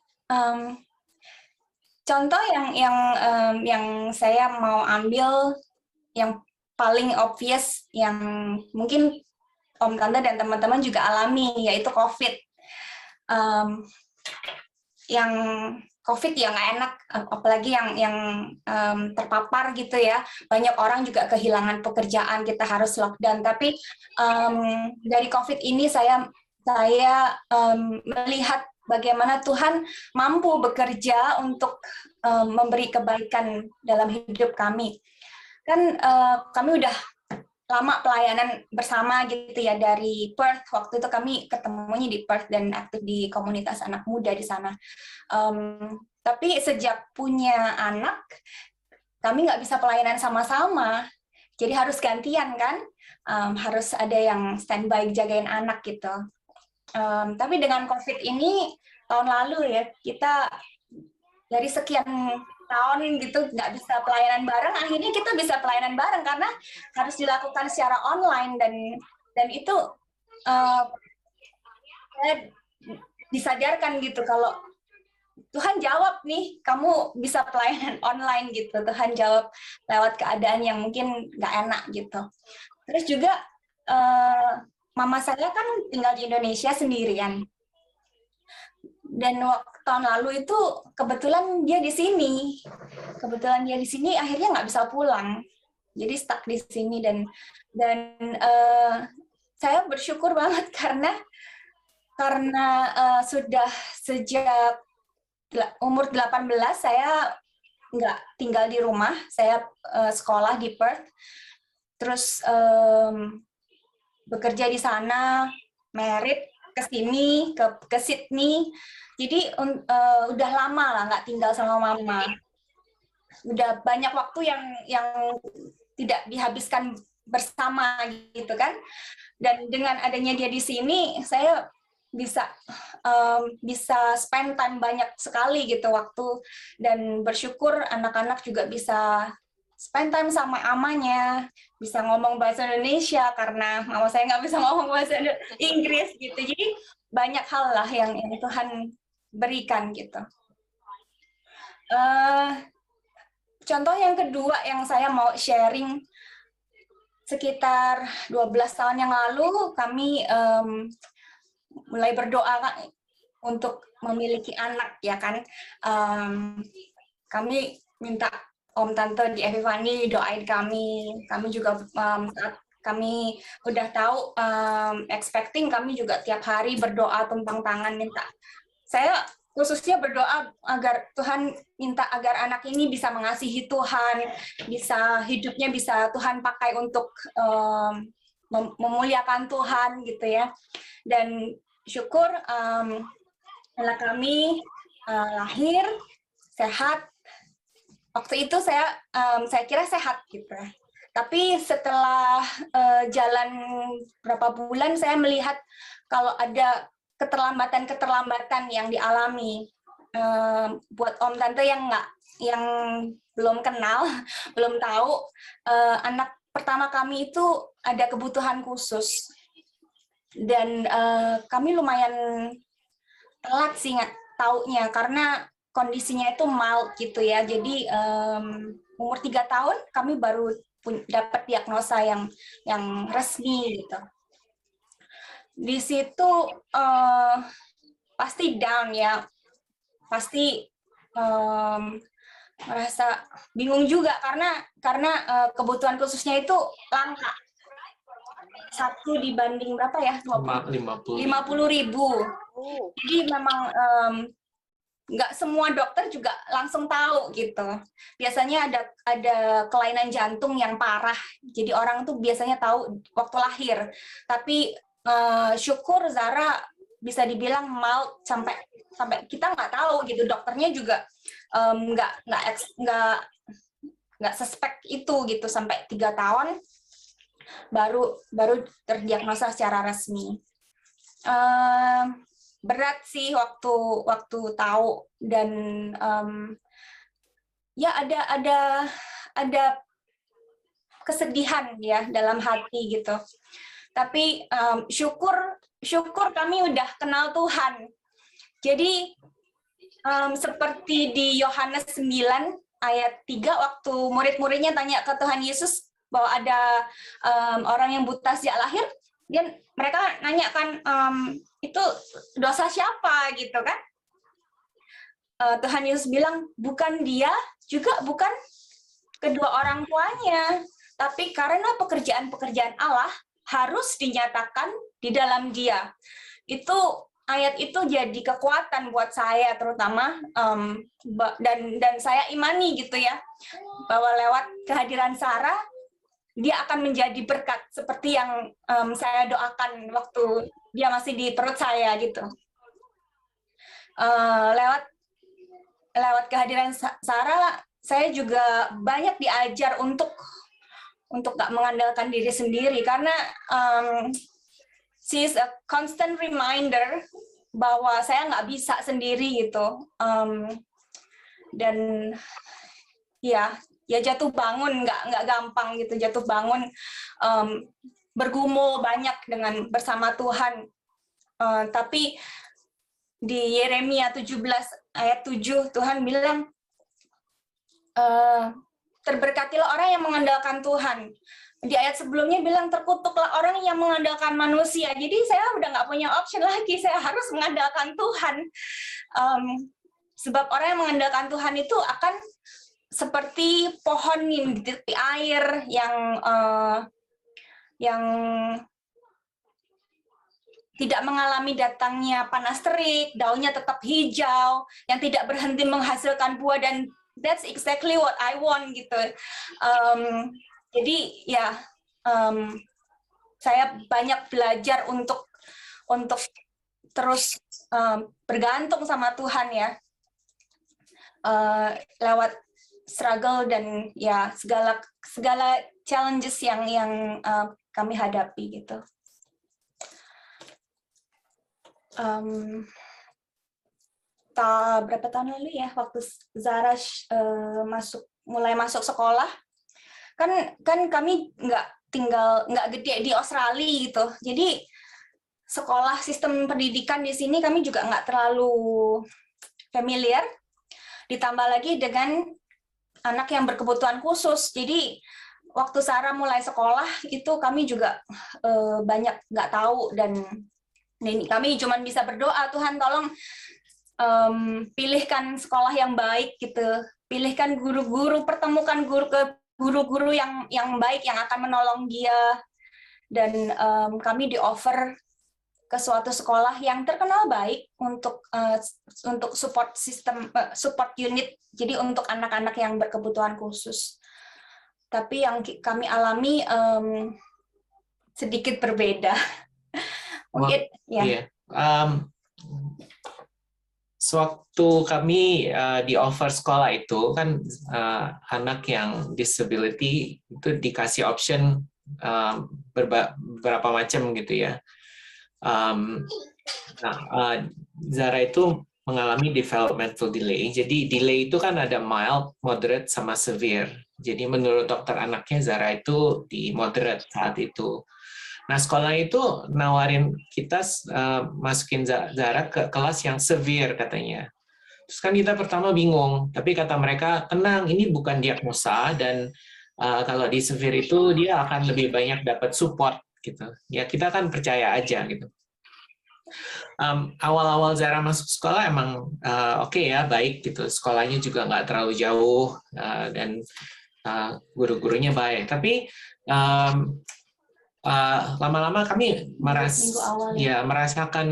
Contoh yang saya mau ambil yang paling obvious yang mungkin Om Tante dan teman-teman juga alami, yaitu COVID. Yang COVID ya nggak enak, apalagi yang terpapar gitu ya. Banyak orang juga kehilangan pekerjaan, kita harus lockdown. Tapi dari COVID ini saya melihat bagaimana Tuhan mampu bekerja untuk memberi kebaikan dalam hidup kami. Kan kami udah lama pelayanan bersama gitu ya, dari Perth. Waktu itu kami ketemunya di Perth dan aktif di komunitas anak muda di sana. Tapi sejak punya anak, kami nggak bisa pelayanan sama-sama. Jadi harus gantian kan, harus ada yang standby jagain anak gitu. Tapi dengan COVID ini, tahun lalu ya, kita dari sekian tahun gitu nggak bisa pelayanan bareng, akhirnya kita bisa pelayanan bareng karena harus dilakukan secara online, dan itu saya disadarkan gitu kalau Tuhan jawab nih, kamu bisa pelayanan online gitu. Tuhan jawab lewat keadaan yang mungkin nggak enak gitu. Terus juga mama saya kan tinggal di Indonesia sendirian. Dan tahun lalu itu kebetulan dia di sini. Akhirnya nggak bisa pulang. Jadi stuck di sini, dan saya bersyukur banget karena sudah sejak umur 18 saya nggak tinggal di rumah, saya sekolah di Perth, terus bekerja di sana, married ke sini, ke Sydney. Jadi udah lama lah nggak tinggal sama mama. Udah banyak waktu yang tidak dihabiskan bersama gitu kan. Dan dengan adanya dia di sini, saya bisa spend time banyak sekali gitu waktu, dan bersyukur anak-anak juga bisa spend time sama amanya, bisa ngomong bahasa Indonesia karena mama saya nggak bisa ngomong bahasa Inggris gitu. Jadi banyak hal lah yang Tuhan berikan gitu. Contoh yang kedua yang saya mau sharing, sekitar 12 tahun yang lalu kami mulai berdoa untuk memiliki anak, ya kan. Kami minta Om Tante di Epifani doain kami. Kami juga saat kami udah tahu expecting, kami juga tiap hari berdoa tumpang tangan minta. Saya khususnya berdoa agar Tuhan minta agar anak ini bisa mengasihi Tuhan, bisa hidupnya bisa Tuhan pakai untuk memuliakan Tuhan gitu ya. Dan syukur anak kami lahir sehat. Waktu itu saya kira sehat gitu. Tapi setelah jalan berapa bulan saya melihat kalau ada keterlambatan yang dialami. Buat Om Tante yang belum kenal, belum tahu, anak pertama kami itu ada kebutuhan khusus. Dan kami lumayan telat sih taunya karena kondisinya itu mild gitu ya. Jadi umur 3 tahun kami baru dapat diagnosa yang resmi gitu. Di situ pasti down ya, pasti merasa bingung juga karena kebutuhan khususnya itu langka. 1 dibanding berapa ya? 50.000. Jadi memang nggak semua dokter juga langsung tahu gitu. Biasanya ada kelainan jantung yang parah. Jadi orang tuh biasanya tahu waktu lahir. Tapi syukur Zara bisa dibilang mild sampai kita nggak tahu gitu. Dokternya juga nggak suspek itu gitu sampai 3 tahun baru terdiagnosa secara resmi. Berat sih waktu tahu dan ya ada kesedihan ya dalam hati gitu. Tapi syukur kami udah kenal Tuhan. Jadi seperti di Yohanes 9 ayat 3 waktu murid-muridnya tanya ke Tuhan Yesus bahwa ada orang yang buta sejak lahir, dan mereka nanya kan itu dosa siapa gitu kan. Tuhan Yesus bilang bukan dia, juga bukan kedua orang tuanya, tapi karena pekerjaan-pekerjaan Allah harus dinyatakan di dalam dia. Itu ayat itu jadi kekuatan buat saya terutama, dan saya imani gitu ya, bahwa lewat kehadiran Sarah dia akan menjadi berkat seperti yang saya doakan waktu dia masih di perut saya gitu. Lewat kehadiran Sarah, saya juga banyak diajar untuk nggak mengandalkan diri sendiri, karena she is a constant reminder bahwa saya nggak bisa sendiri gitu. Dan ya jatuh bangun nggak gampang gitu, jatuh bangun bergumul banyak bersama Tuhan. Tapi di Yeremia 17 ayat 7 Tuhan bilang, terberkatilah orang yang mengandalkan Tuhan. Di ayat sebelumnya bilang terkutuklah orang yang mengandalkan manusia. Jadi saya udah nggak punya option lagi, saya harus mengandalkan Tuhan. Sebab orang yang mengandalkan Tuhan itu akan seperti pohon yang di tepi air yang tidak mengalami datangnya panas terik, daunnya tetap hijau, yang tidak berhenti menghasilkan buah, dan that's exactly what I want gitu. Jadi ya saya banyak belajar untuk terus bergantung sama Tuhan ya, lewat struggle dan ya segala challenges yang kami hadapi gitu. Berapa tahun lalu ya, waktu Zara mulai masuk sekolah, kan kami nggak gede di Australia gitu, jadi sekolah sistem pendidikan di sini kami juga nggak terlalu familiar. ditambah lagi dengan anak yang berkebutuhan khusus. Jadi waktu Sarah mulai sekolah itu kami juga banyak nggak tahu, dan kami cuma bisa berdoa, Tuhan tolong pilihkan sekolah yang baik gitu, pilihkan guru-guru, pertemukan guru-guru yang baik yang akan menolong dia, dan kami di-offer ke suatu sekolah yang terkenal baik untuk support system, support unit, jadi untuk anak-anak yang berkebutuhan khusus. Tapi yang kami alami sedikit berbeda. Mungkin ya. Iya. Sewaktu kami di offer sekolah itu kan anak yang disability itu dikasih option beberapa macam gitu ya. Zara itu mengalami developmental delay. Jadi delay itu kan ada mild, moderate, sama severe. Jadi menurut dokter anaknya Zara itu di moderate saat itu. Nah, sekolah itu nawarin kita masukin Zara ke kelas yang severe katanya. Terus kan kita pertama bingung, tapi kata mereka, tenang, ini bukan diagnosa, dan kalau di severe itu dia akan lebih banyak dapat support gitu. Ya kita kan percaya aja gitu. Awal-awal Zara masuk sekolah emang oke ya, baik gitu. Sekolahnya juga nggak terlalu jauh dan guru-gurunya baik. Tapi lama-lama kami merasakan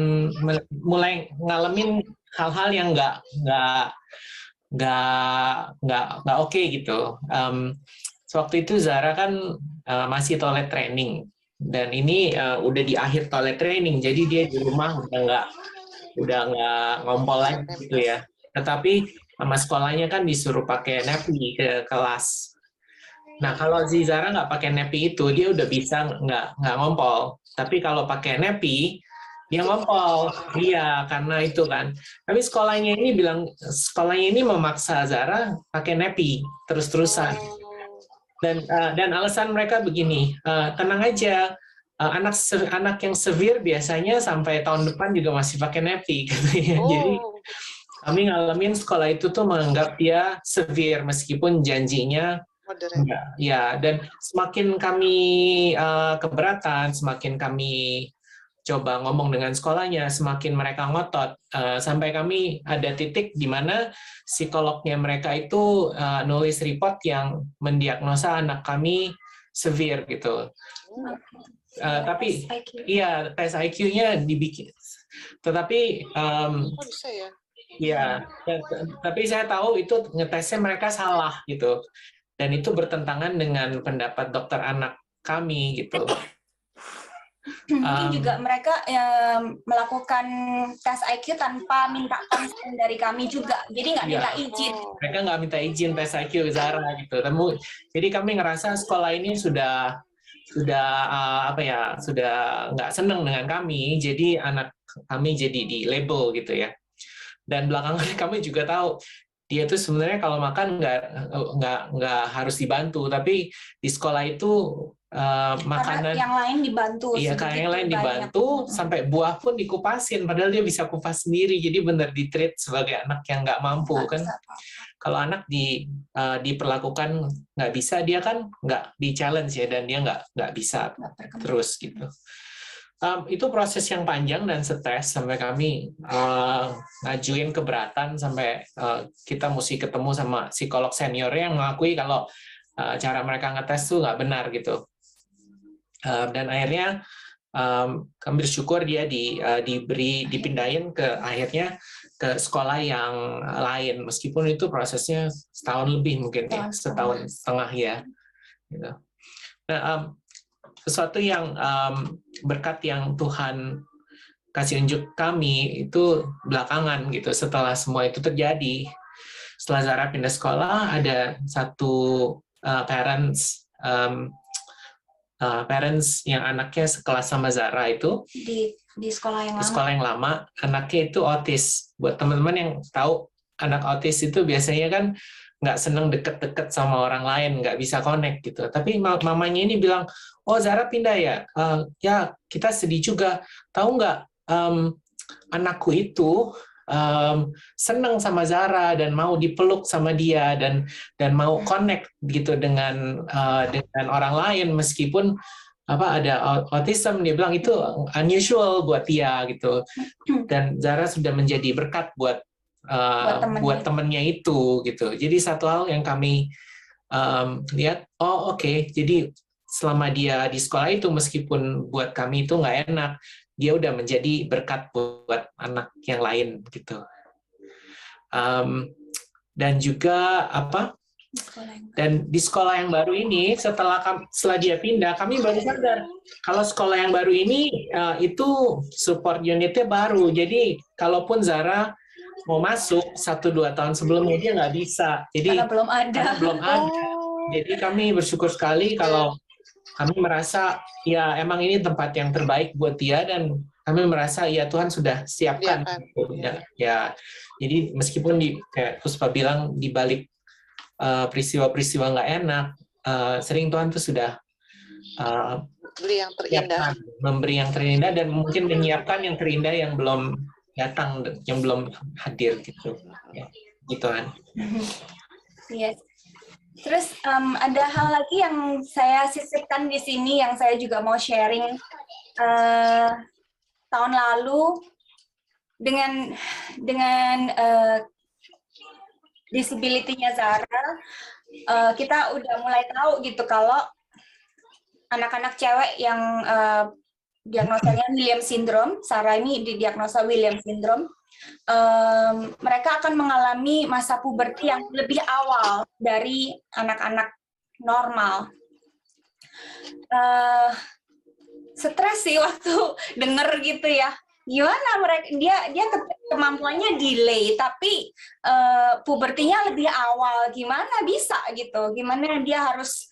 mulai ngalamin hal-hal yang nggak oke gitu. Waktu itu Zara kan masih toilet training, dan ini udah di akhir toilet training, jadi dia di rumah udah nggak ngompol lagi gitu ya. Tetapi sama sekolahnya kan disuruh pakai nappy ke kelas. Nah kalau si Zara nggak pakai nappy itu dia udah bisa nggak ngompol. Tapi kalau pakai nappy dia ngompol, iya karena itu kan. Tapi sekolahnya ini memaksa Zara pakai nappy terus-terusan. Dan alasan mereka begini, tenang aja, anak yang severe biasanya sampai tahun depan juga masih pakai nappy katanya. Jadi kami ngalamin sekolah itu tuh menganggap dia severe meskipun janjinya enggak. Ya, dan semakin kami keberatan, semakin kami coba ngomong dengan sekolahnya, semakin mereka ngotot, sampai kami ada titik di mana psikolognya mereka itu nulis report yang mendiagnosa anak kami severe gitu. Tapi iya tes IQ-nya dibikin. Tetapi bisa ya? Ya, tapi saya tahu itu ngetesnya mereka salah gitu. Dan itu bertentangan dengan pendapat dokter anak kami gitu. Mungkin juga mereka melakukan tes IQ tanpa minta consent dari kami juga, jadi nggak minta izin. Mereka nggak minta izin tes IQ Zara gitu. Jadi kami ngerasa sekolah ini sudah nggak senang dengan kami, jadi anak kami jadi di label gitu ya. Dan belakangan kami juga tahu dia tuh sebenarnya kalau makan nggak harus dibantu, tapi di sekolah itu makanan karena yang lain dibantu. Iya, karena yang lain dibantu, sampai buah pun dikupasin, padahal dia bisa kupas sendiri. Jadi benar ditreat sebagai anak yang nggak mampu kan. Kalau anak diperlakukan nggak bisa, dia kan nggak di challenge ya, dan dia nggak bisa terus gitu. Itu proses yang panjang dan stres sampai kami ngajuin keberatan sampai kita mesti ketemu sama psikolog seniornya yang mengakui kalau cara mereka ngetes tuh nggak benar gitu. Dan akhirnya kami bersyukur dia dipindahin akhirnya ke sekolah yang lain, meskipun itu prosesnya setahun lebih mungkin ya, setahun setengah ya. Gitu. Nah, sesuatu yang berkat yang Tuhan kasih unjuk kami itu belakangan gitu, setelah semua itu terjadi, setelah Zara pindah sekolah, ada satu parents yang anaknya sekelas sama Zara itu di sekolah yang lama. Sekolah yang lama, anaknya itu autis. Buat teman-teman yang tahu, anak autis itu biasanya kan nggak seneng deket-deket sama orang lain, nggak bisa connect gitu. Tapi mamanya ini bilang, oh Zara pindah ya? Ya kita sedih juga. Tahu nggak, anakku itu senang sama Zara dan mau dipeluk sama dia dan mau connect gitu dengan orang lain meskipun ada autism. Dia bilang itu unusual buat dia gitu, dan Zara sudah menjadi berkat buat temennya itu gitu. Jadi satu hal yang kami lihat, oke, jadi selama dia di sekolah itu meskipun buat kami itu nggak enak, dia udah menjadi berkat buat anak yang lain gitu. Dan juga dan di sekolah yang baru ini setelah dia pindah, kami baru sadar kalau sekolah yang baru ini itu support unitnya baru. Jadi kalaupun Zara mau masuk 1-2 tahun sebelumnya dia nggak bisa. Jadi Karena belum ada. Jadi kami bersyukur sekali kalau kami merasa ya emang ini tempat yang terbaik buat dia, dan kami merasa ya Tuhan sudah siapkan. Ya, jadi meskipun kayak Puspa bilang di balik peristiwa-peristiwa nggak enak, sering Tuhan tuh sudah memberi yang terindah dan mungkin menyiapkan yang terindah yang belum datang, yang belum hadir gitu. Ya, gitu kan. Yes. Terus ada hal lagi yang saya sisipkan di sini yang saya juga mau sharing. Tahun lalu dengan disability-nya Zara, kita udah mulai tahu gitu kalau anak-anak cewek yang diagnosanya Williams syndrome, Sarah ini didiagnosa Williams syndrome, mereka akan mengalami masa puberti yang lebih awal dari anak-anak normal. Stres sih waktu denger gitu ya. Gimana mereka dia kemampuannya delay tapi pubertinya lebih awal, gimana bisa gitu, gimana dia harus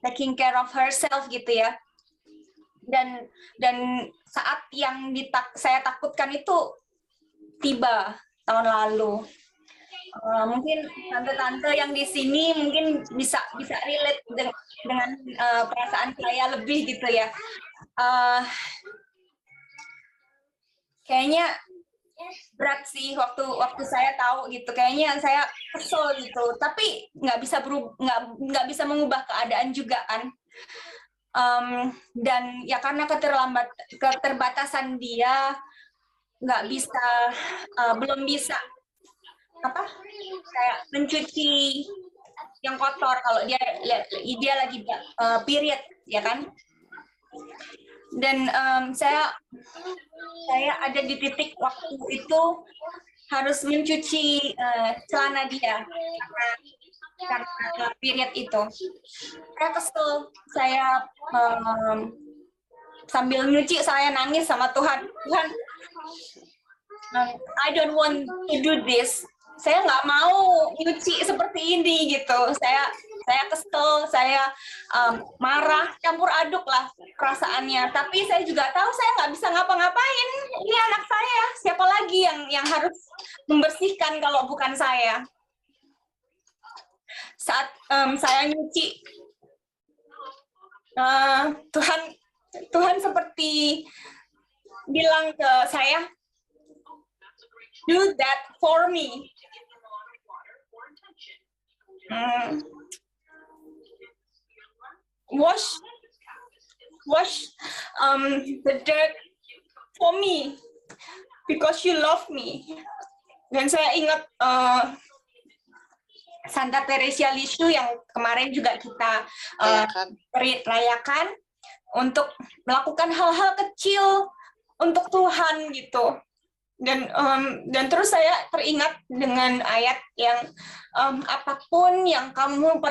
taking care of herself gitu ya. Dan saat yang saya takutkan itu tiba tahun lalu. Mungkin tante-tante yang di sini mungkin bisa relate dengan perasaan saya lebih gitu ya. Kayaknya berat sih waktu saya tahu gitu. Kayaknya saya kesel gitu. Tapi nggak bisa mengubah keadaan juga kan. Dan ya karena keterbatasan dia belum bisa kayak mencuci yang kotor kalau dia lagi period ya kan. Dan saya ada di titik waktu itu harus mencuci celana dia karena period itu. Saya kesel, saya sambil nyuci saya nangis sama Tuhan. Tuhan, I don't want to do this. Saya nggak mau nyuci seperti ini gitu. Saya kesel, saya marah, campur aduk lah perasaannya. Tapi saya juga tahu saya nggak bisa ngapa-ngapain. Ini anak saya, siapa lagi yang harus membersihkan kalau bukan saya? Saat saya nyuci, Tuhan seperti bilang ke saya, do that for me. Wash the dirt for me because you love me. Dan saya ingat Santa Teresia Lisieux yang kemarin juga kita rayakan untuk melakukan hal-hal kecil untuk Tuhan gitu. Dan terus saya teringat dengan ayat yang apapun yang kamu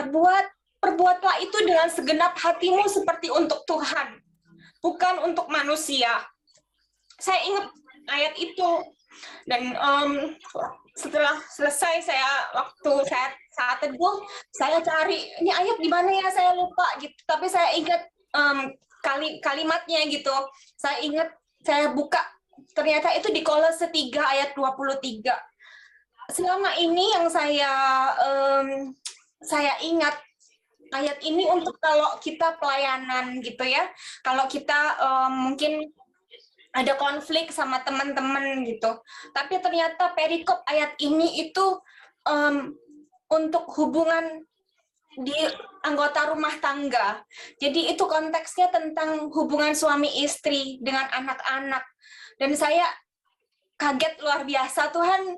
perbuatlah itu dengan segenap hatimu seperti untuk Tuhan, bukan untuk manusia. Saya ingat ayat itu. Dan setelah selesai waktu saat teduh, saya cari ini ayat di mana ya, saya lupa gitu. Tapi saya ingat kalimatnya gitu. Saya ingat, saya buka, ternyata itu di Kolose 3 ayat 23. Selama ini yang saya ingat ayat ini untuk kalau kita pelayanan gitu ya. Kalau kita mungkin ada konflik sama teman-teman gitu. Tapi ternyata perikop ayat ini itu untuk hubungan di anggota rumah tangga. Jadi itu konteksnya tentang hubungan suami istri dengan anak-anak. Dan saya kaget luar biasa, Tuhan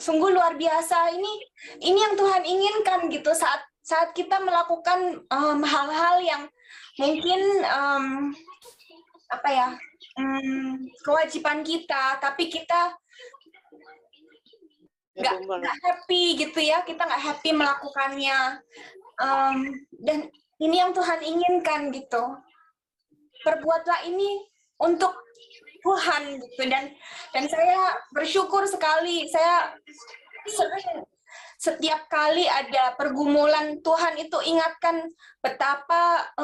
sungguh luar biasa. Ini yang Tuhan inginkan gitu saat kita melakukan hal-hal yang mungkin kewajiban kita, tapi kita nggak happy gitu ya, kita nggak happy melakukannya. Dan ini yang Tuhan inginkan gitu. Perbuatlah ini untuk Tuhan gitu. Dan saya bersyukur sekali, saya sering setiap kali ada pergumulan, Tuhan itu ingatkan betapa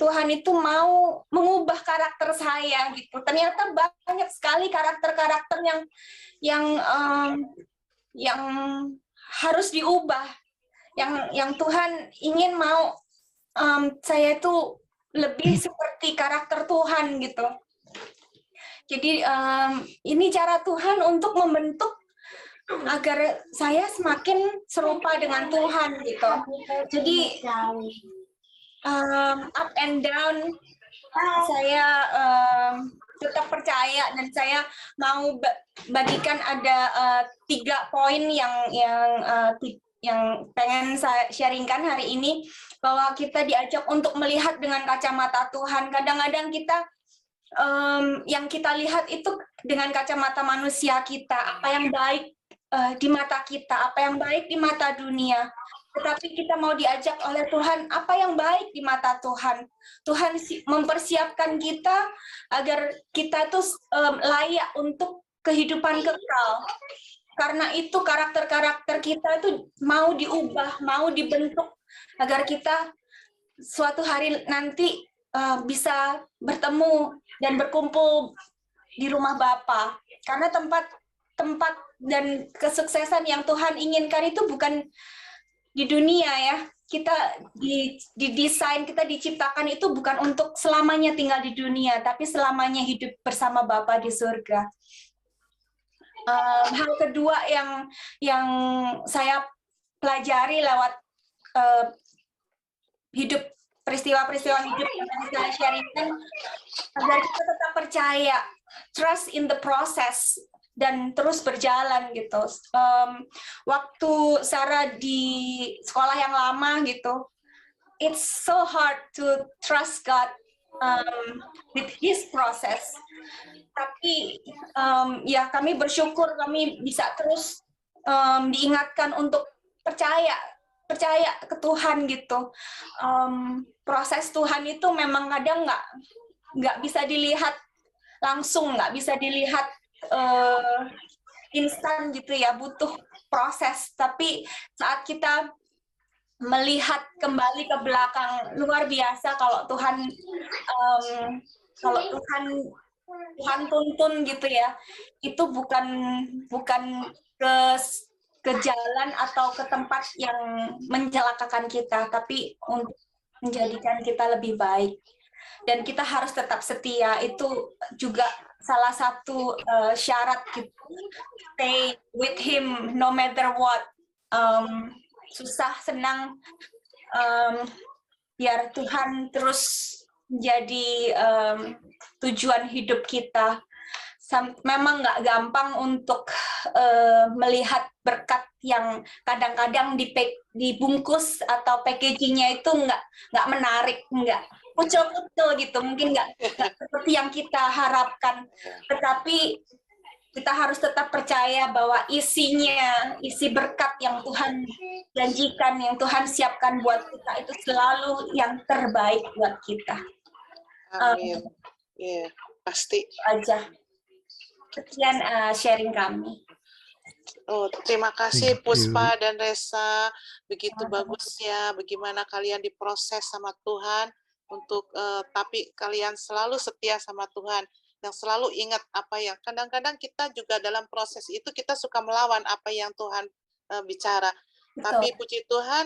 Tuhan itu mau mengubah karakter saya gitu. Ternyata banyak sekali karakter-karakter yang harus diubah, yang Tuhan ingin mau saya itu lebih seperti karakter Tuhan gitu. Jadi ini cara Tuhan untuk membentuk agar saya semakin serupa dengan Tuhan gitu. Jadi up and down saya tetap percaya, dan saya mau bagikan ada 3 poin yang pengen saya sharingkan hari ini, bahwa kita diajak untuk melihat dengan kacamata Tuhan. Kadang-kadang kita yang kita lihat itu dengan kacamata manusia kita, apa yang baik di mata kita, apa yang baik di mata dunia. Tetapi kita mau diajak oleh Tuhan, apa yang baik di mata Tuhan. Tuhan mempersiapkan kita agar kita itu layak untuk kehidupan kekal. Karena itu karakter-karakter kita itu mau diubah, mau dibentuk, agar kita suatu hari nanti bisa bertemu dan berkumpul di rumah Bapa. Karena tempat dan kesuksesan yang Tuhan inginkan itu bukan di dunia ya. Kita didesain, kita diciptakan itu bukan untuk selamanya tinggal di dunia, tapi selamanya hidup bersama Bapa di surga. Hal kedua yang saya pelajari lewat peristiwa-peristiwa hidup yang tadi saya sharingkan, agar kita tetap percaya, trust in the process, dan terus berjalan gitu. Waktu Sarah di sekolah yang lama gitu, it's so hard to trust God with His process. Tapi ya kami bersyukur kami bisa terus diingatkan untuk percaya ke Tuhan gitu. Proses Tuhan itu memang kadang nggak bisa dilihat langsung, nggak bisa dilihat instan gitu ya, butuh proses. Tapi saat kita melihat kembali ke belakang, luar biasa kalau Tuhan tuntun gitu ya, itu bukan ke jalan atau ke tempat yang mencelakakan kita, tapi untuk menjadikan kita lebih baik. Dan kita harus tetap setia, itu juga salah satu syarat gitu. Stay with Him no matter what. Susah senang, biar Tuhan terus menjadi tujuan hidup kita. Memang nggak gampang untuk melihat berkat yang kadang-kadang dibungkus atau packaging-nya itu nggak menarik, nggak kucel-kucel gitu, mungkin nggak seperti yang kita harapkan. Tetapi kita harus tetap percaya bahwa isi berkat yang Tuhan janjikan, yang Tuhan siapkan buat kita itu selalu yang terbaik buat kita. Amin. Iya, pasti. Aja. Sekian sharing kami. Oh, terima kasih Puspa dan Resa. Begitu bagusnya bagaimana kalian diproses sama Tuhan untuk tapi kalian selalu setia sama Tuhan, yang selalu ingat apa yang kadang-kadang kita juga dalam proses itu kita suka melawan apa yang Tuhan bicara. Betul. Tapi puji Tuhan,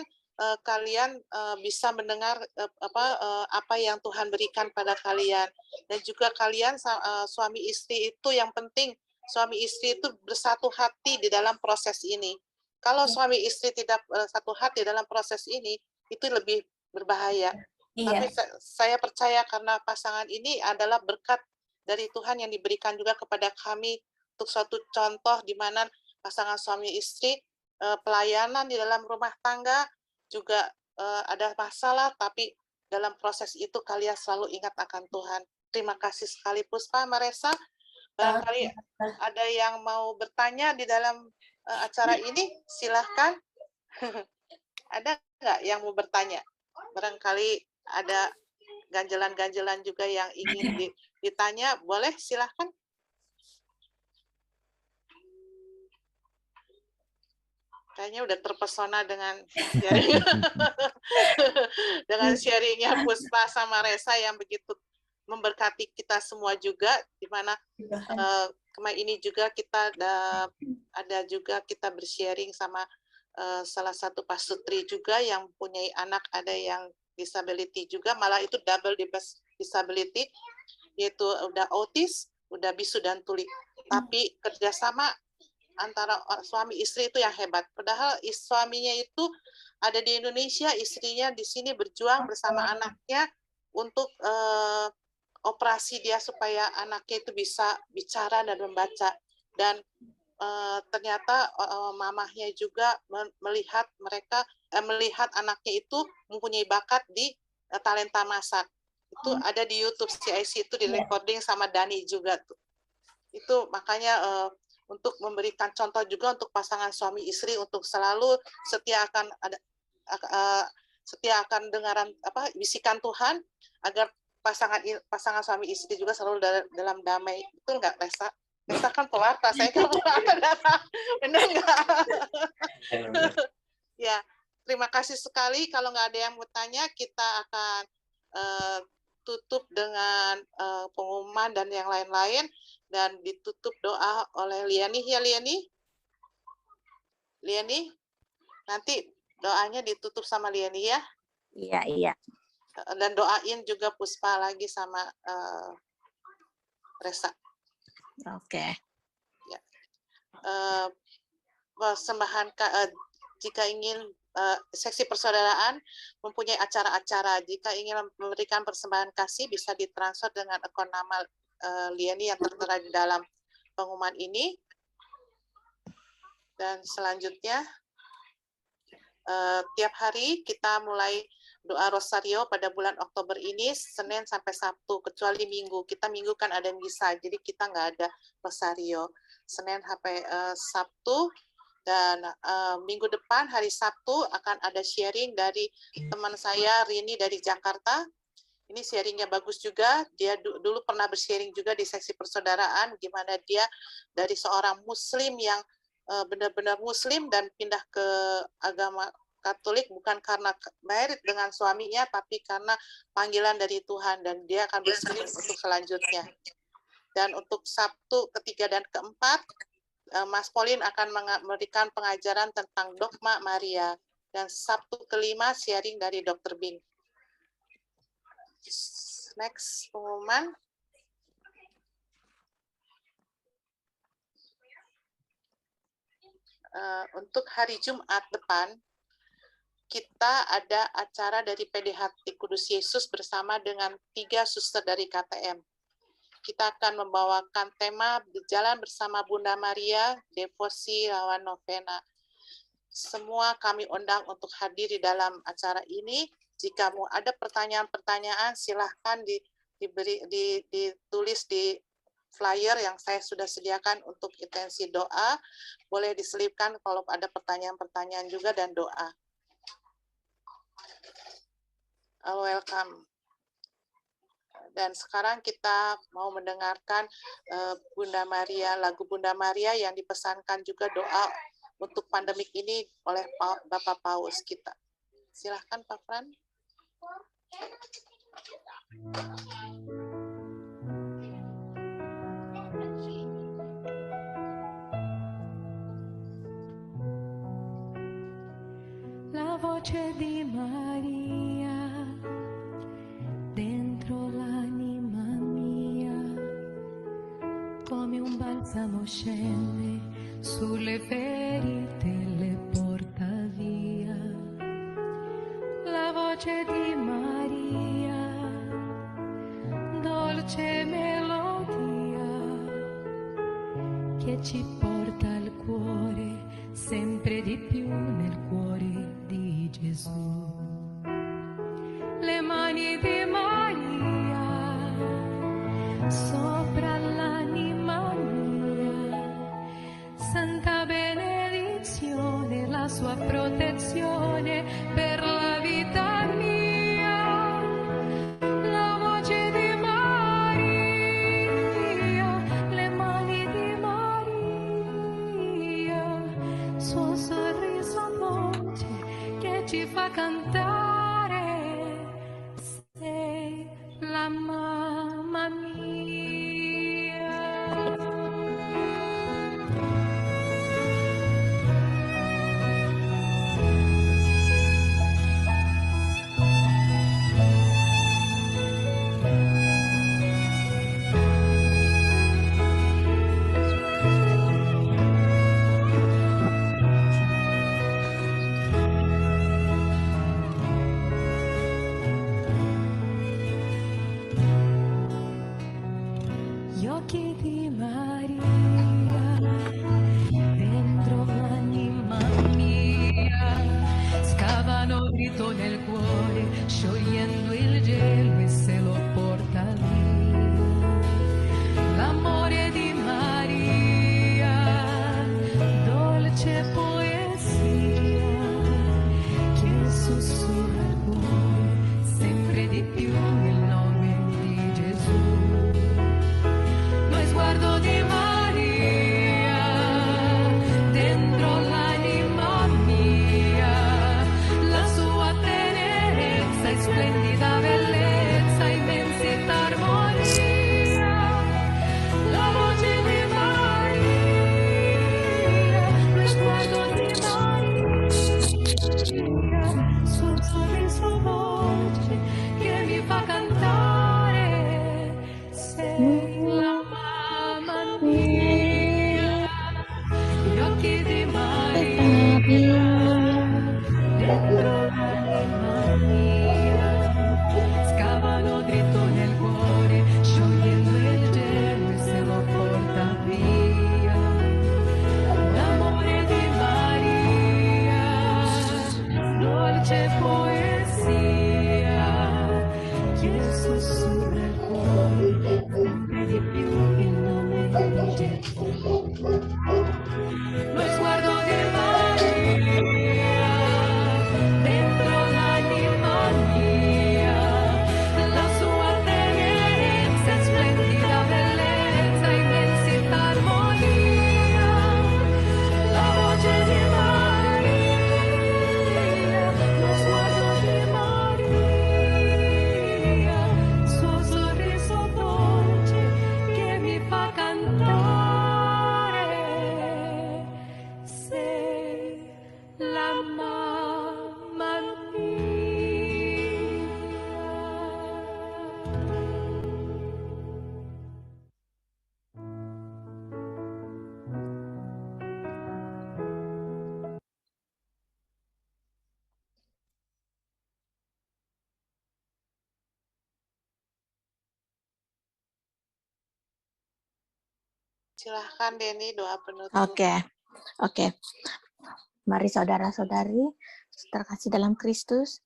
kalian bisa mendengar apa yang Tuhan berikan pada kalian, dan juga kalian suami istri itu yang penting, suami istri itu bersatu hati di dalam proses ini. Kalau suami istri tidak satu hati dalam proses ini, itu lebih berbahaya. Tapi saya percaya karena pasangan ini adalah berkat dari Tuhan yang diberikan juga kepada kami untuk suatu contoh di mana pasangan suami istri pelayanan di dalam rumah tangga juga ada masalah, tapi dalam proses itu kalian selalu ingat akan Tuhan. Terima kasih sekali Puspa, Maresa. Barangkali ada yang mau bertanya di dalam acara ini, silahkan. Ada nggak yang mau bertanya? Barangkali ada ganjelan-ganjelan juga yang ingin ditanya, boleh silahkan. Kayaknya udah terpesona dengan sharing, dengan sharingnya Puspa sama Resa yang begitu memberkati kita semua juga, di mana kemarin ini juga kita ada juga kita bersharing sama salah satu pasutri juga yang punya anak ada yang disability juga, malah itu double disability, yaitu udah autis, udah bisu dan tuli, tapi kerjasama antara suami istri itu yang hebat. Padahal suaminya itu ada di Indonesia, istrinya di sini berjuang bersama anaknya untuk operasi dia supaya anaknya itu bisa bicara dan membaca. Dan ternyata mamahnya juga melihat melihat anaknya itu mempunyai bakat di talenta masak. Itu ada di YouTube CIC, itu di recording sama Dani juga tuh. Itu makanya untuk memberikan contoh juga untuk pasangan suami istri untuk selalu setia akan dengaran bisikan Tuhan, agar pasangan suami istri juga selalu dalam damai. Betul nggak, Resa? Resa kan pewarta, saya kan pewarta. Benar nggak? Ya, terima kasih sekali. Kalau nggak ada yang mau tanya, kita akan tutup dengan pengumuman dan yang lain-lain, dan ditutup doa oleh Liani. Ya, Liani? Liani? Nanti doanya ditutup sama Liani ya? Iya. Dan doain juga Puspa lagi sama Resa. Oke. Ya. Persembahan jika ingin seksi persaudaraan mempunyai acara-acara, jika ingin memberikan persembahan kasih bisa ditransfer dengan akun nama Liani yang tertera di dalam pengumuman ini. Dan selanjutnya tiap hari kita mulai doa rosario pada bulan Oktober ini, Senin sampai Sabtu, kecuali Minggu. Kita Minggu kan ada misa, jadi kita nggak ada rosario. Senin sampai Sabtu, dan minggu depan hari Sabtu akan ada sharing dari teman saya Rini dari Jakarta. Ini sharingnya bagus juga. Dia dulu pernah bersharing juga di seksi persaudaraan, gimana dia dari seorang Muslim yang benar-benar Muslim dan pindah ke agama Katolik bukan karena married dengan suaminya, tapi karena panggilan dari Tuhan, dan dia akan bersharing untuk selanjutnya. Dan untuk Sabtu ketiga dan keempat, Mas Pauline akan memberikan pengajaran tentang dogma Maria, dan Sabtu kelima sharing dari Dr. Bing. Next pengumuman. Untuk hari Jumat depan, kita ada acara dari PDHT Kudus Yesus bersama dengan 3 suster dari KTM. Kita akan membawakan tema berjalan bersama Bunda Maria, devosi lawan novena. Semua kami undang untuk hadir di dalam acara ini. Jika mau ada pertanyaan-pertanyaan, silahkan ditulis di flyer yang saya sudah sediakan untuk intensi doa. Boleh diselipkan kalau ada pertanyaan-pertanyaan juga dan doa. Welcome. Dan sekarang kita mau mendengarkan Bunda Maria, lagu Bunda Maria yang dipesankan juga doa untuk pandemik ini oleh Bapak Paus kita. Silahkan Pak Fran. La voix voce di Maria dentro l'anima mia, come un balsamo scende sulle ferite e le porta via. La voce di Maria, dolce melodia, che ci porta al cuore sempre di più nel cuore di Gesù. Le mani di Maria sopra l'anima mia, santa benedizione, la sua protezione per la vita mia. La voce di Maria, le mani di Maria, suo sorriso dolce che ci fa cantare, sei la mamma mia. Gli occhi di Maria dentro l'anima mia scavano dritto nel cuore, sciogliendo il gelo e se lo porta via. L'amore di Maria, dolce poesia che sussurra al cuore sempre di più il nome di Gesù. Lo sguardo di Maria dentro l'anima mia, la sua tenerezza e splendida bellezza, immensità, armonia. La voce di Maria, lo sguardo di Maria, suo sorriso dolce che mi fa cantare, sei la mamma mia. Gli occhi di Maria dentro l'anima mia scavano dritto nel cuore, sciogliendo il gelo e se lo porta via. L'amore di Maria, dolce poesia che sussurra il cuore sempre di più il nome di Gesù. Lo sguardo di Maria dentro l'anima mia, la sua tenerezza e splendida bellezza, immensità, armonia. La voce di Maria, lo sguardo di Maria, suo sorriso dolce che mi fa cantare, sei la mamma mia. Silahkan Denny, doa penutup. Oke. Mari saudara-saudari terkasih dalam Kristus,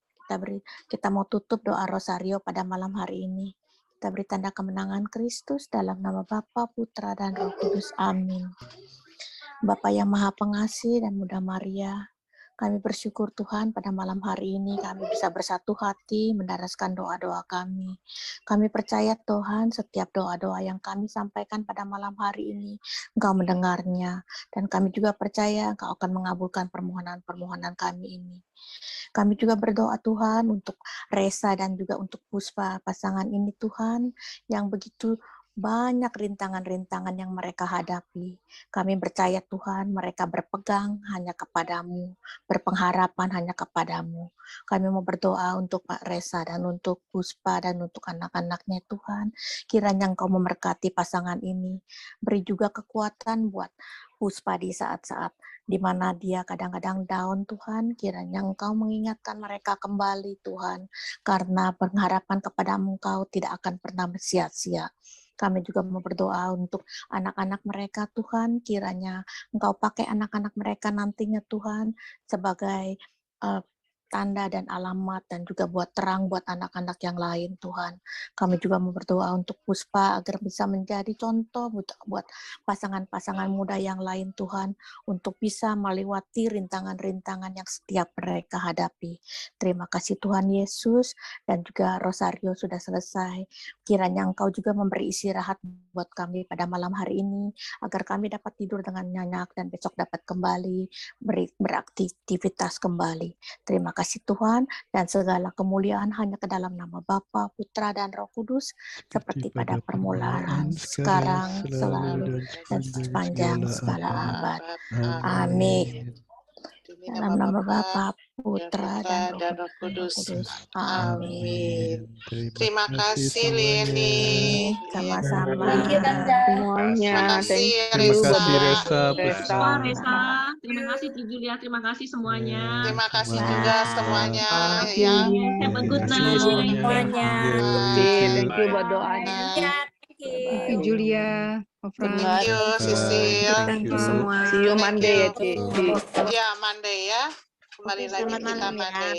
kita mau tutup doa rosario pada malam hari ini. Kita beri tanda kemenangan Kristus dalam nama Bapa, Putra, dan Roh Kudus. Amin. Bapa yang Maha Pengasih dan Bunda Maria, kami bersyukur Tuhan pada malam hari ini kami bisa bersatu hati mendaraskan doa-doa kami. Kami percaya Tuhan setiap doa-doa yang kami sampaikan pada malam hari ini Engkau mendengarnya, dan kami juga percaya Engkau akan mengabulkan permohonan-permohonan kami ini. Kami juga berdoa Tuhan untuk Resa dan juga untuk Puspa, pasangan ini Tuhan yang begitu banyak rintangan-rintangan yang mereka hadapi. Kami percaya Tuhan, mereka berpegang hanya kepadamu, berpengharapan hanya kepadamu. Kami mau berdoa untuk Pak Resa dan untuk Puspa dan untuk anak-anaknya Tuhan. Kiranya Engkau memberkati pasangan ini. Beri juga kekuatan buat Puspa di saat-saat di mana dia kadang-kadang down, Tuhan. Kiranya Engkau mengingatkan mereka kembali, Tuhan. Karena pengharapan kepada Engkau tidak akan pernah sia-sia. Kami juga mau berdoa untuk anak-anak mereka, Tuhan. Kiranya Engkau pakai anak-anak mereka nantinya, Tuhan, sebagai tanda dan alamat dan juga buat terang buat anak-anak yang lain, Tuhan. Kami juga mau berdoa untuk Puspa agar bisa menjadi contoh buat pasangan-pasangan muda yang lain, Tuhan, untuk bisa melewati rintangan-rintangan yang setiap mereka hadapi. Terima kasih Tuhan Yesus, dan juga Rosario sudah selesai. Kiranya Engkau juga memberi istirahat buat kami pada malam hari ini, agar kami dapat tidur dengan nyenyak dan besok dapat kembali beraktivitas kembali. Terima kasih Tuhan, dan segala kemuliaan hanya ke dalam nama Bapa, Putra, dan Roh Kudus, seperti pada permulaan, sekarang, selalu, dan sepanjang segala abad. Amin. Dalam nama Bapa, Putra, dan Roh Kudus. Amin. Terima kasih Leni. Sama-sama. Semuanya. Terima kasih Resa. Terima kasih Ci Julia, terima kasih semuanya. Terima kasih juga semuanya. Have a good night semuanya. Thank you buat doanya. Thank you Julia. Thank you Sisil. Thank you semua. See you Monday ya, Ci. Ya, Monday ya. Kembali lagi kita Monday.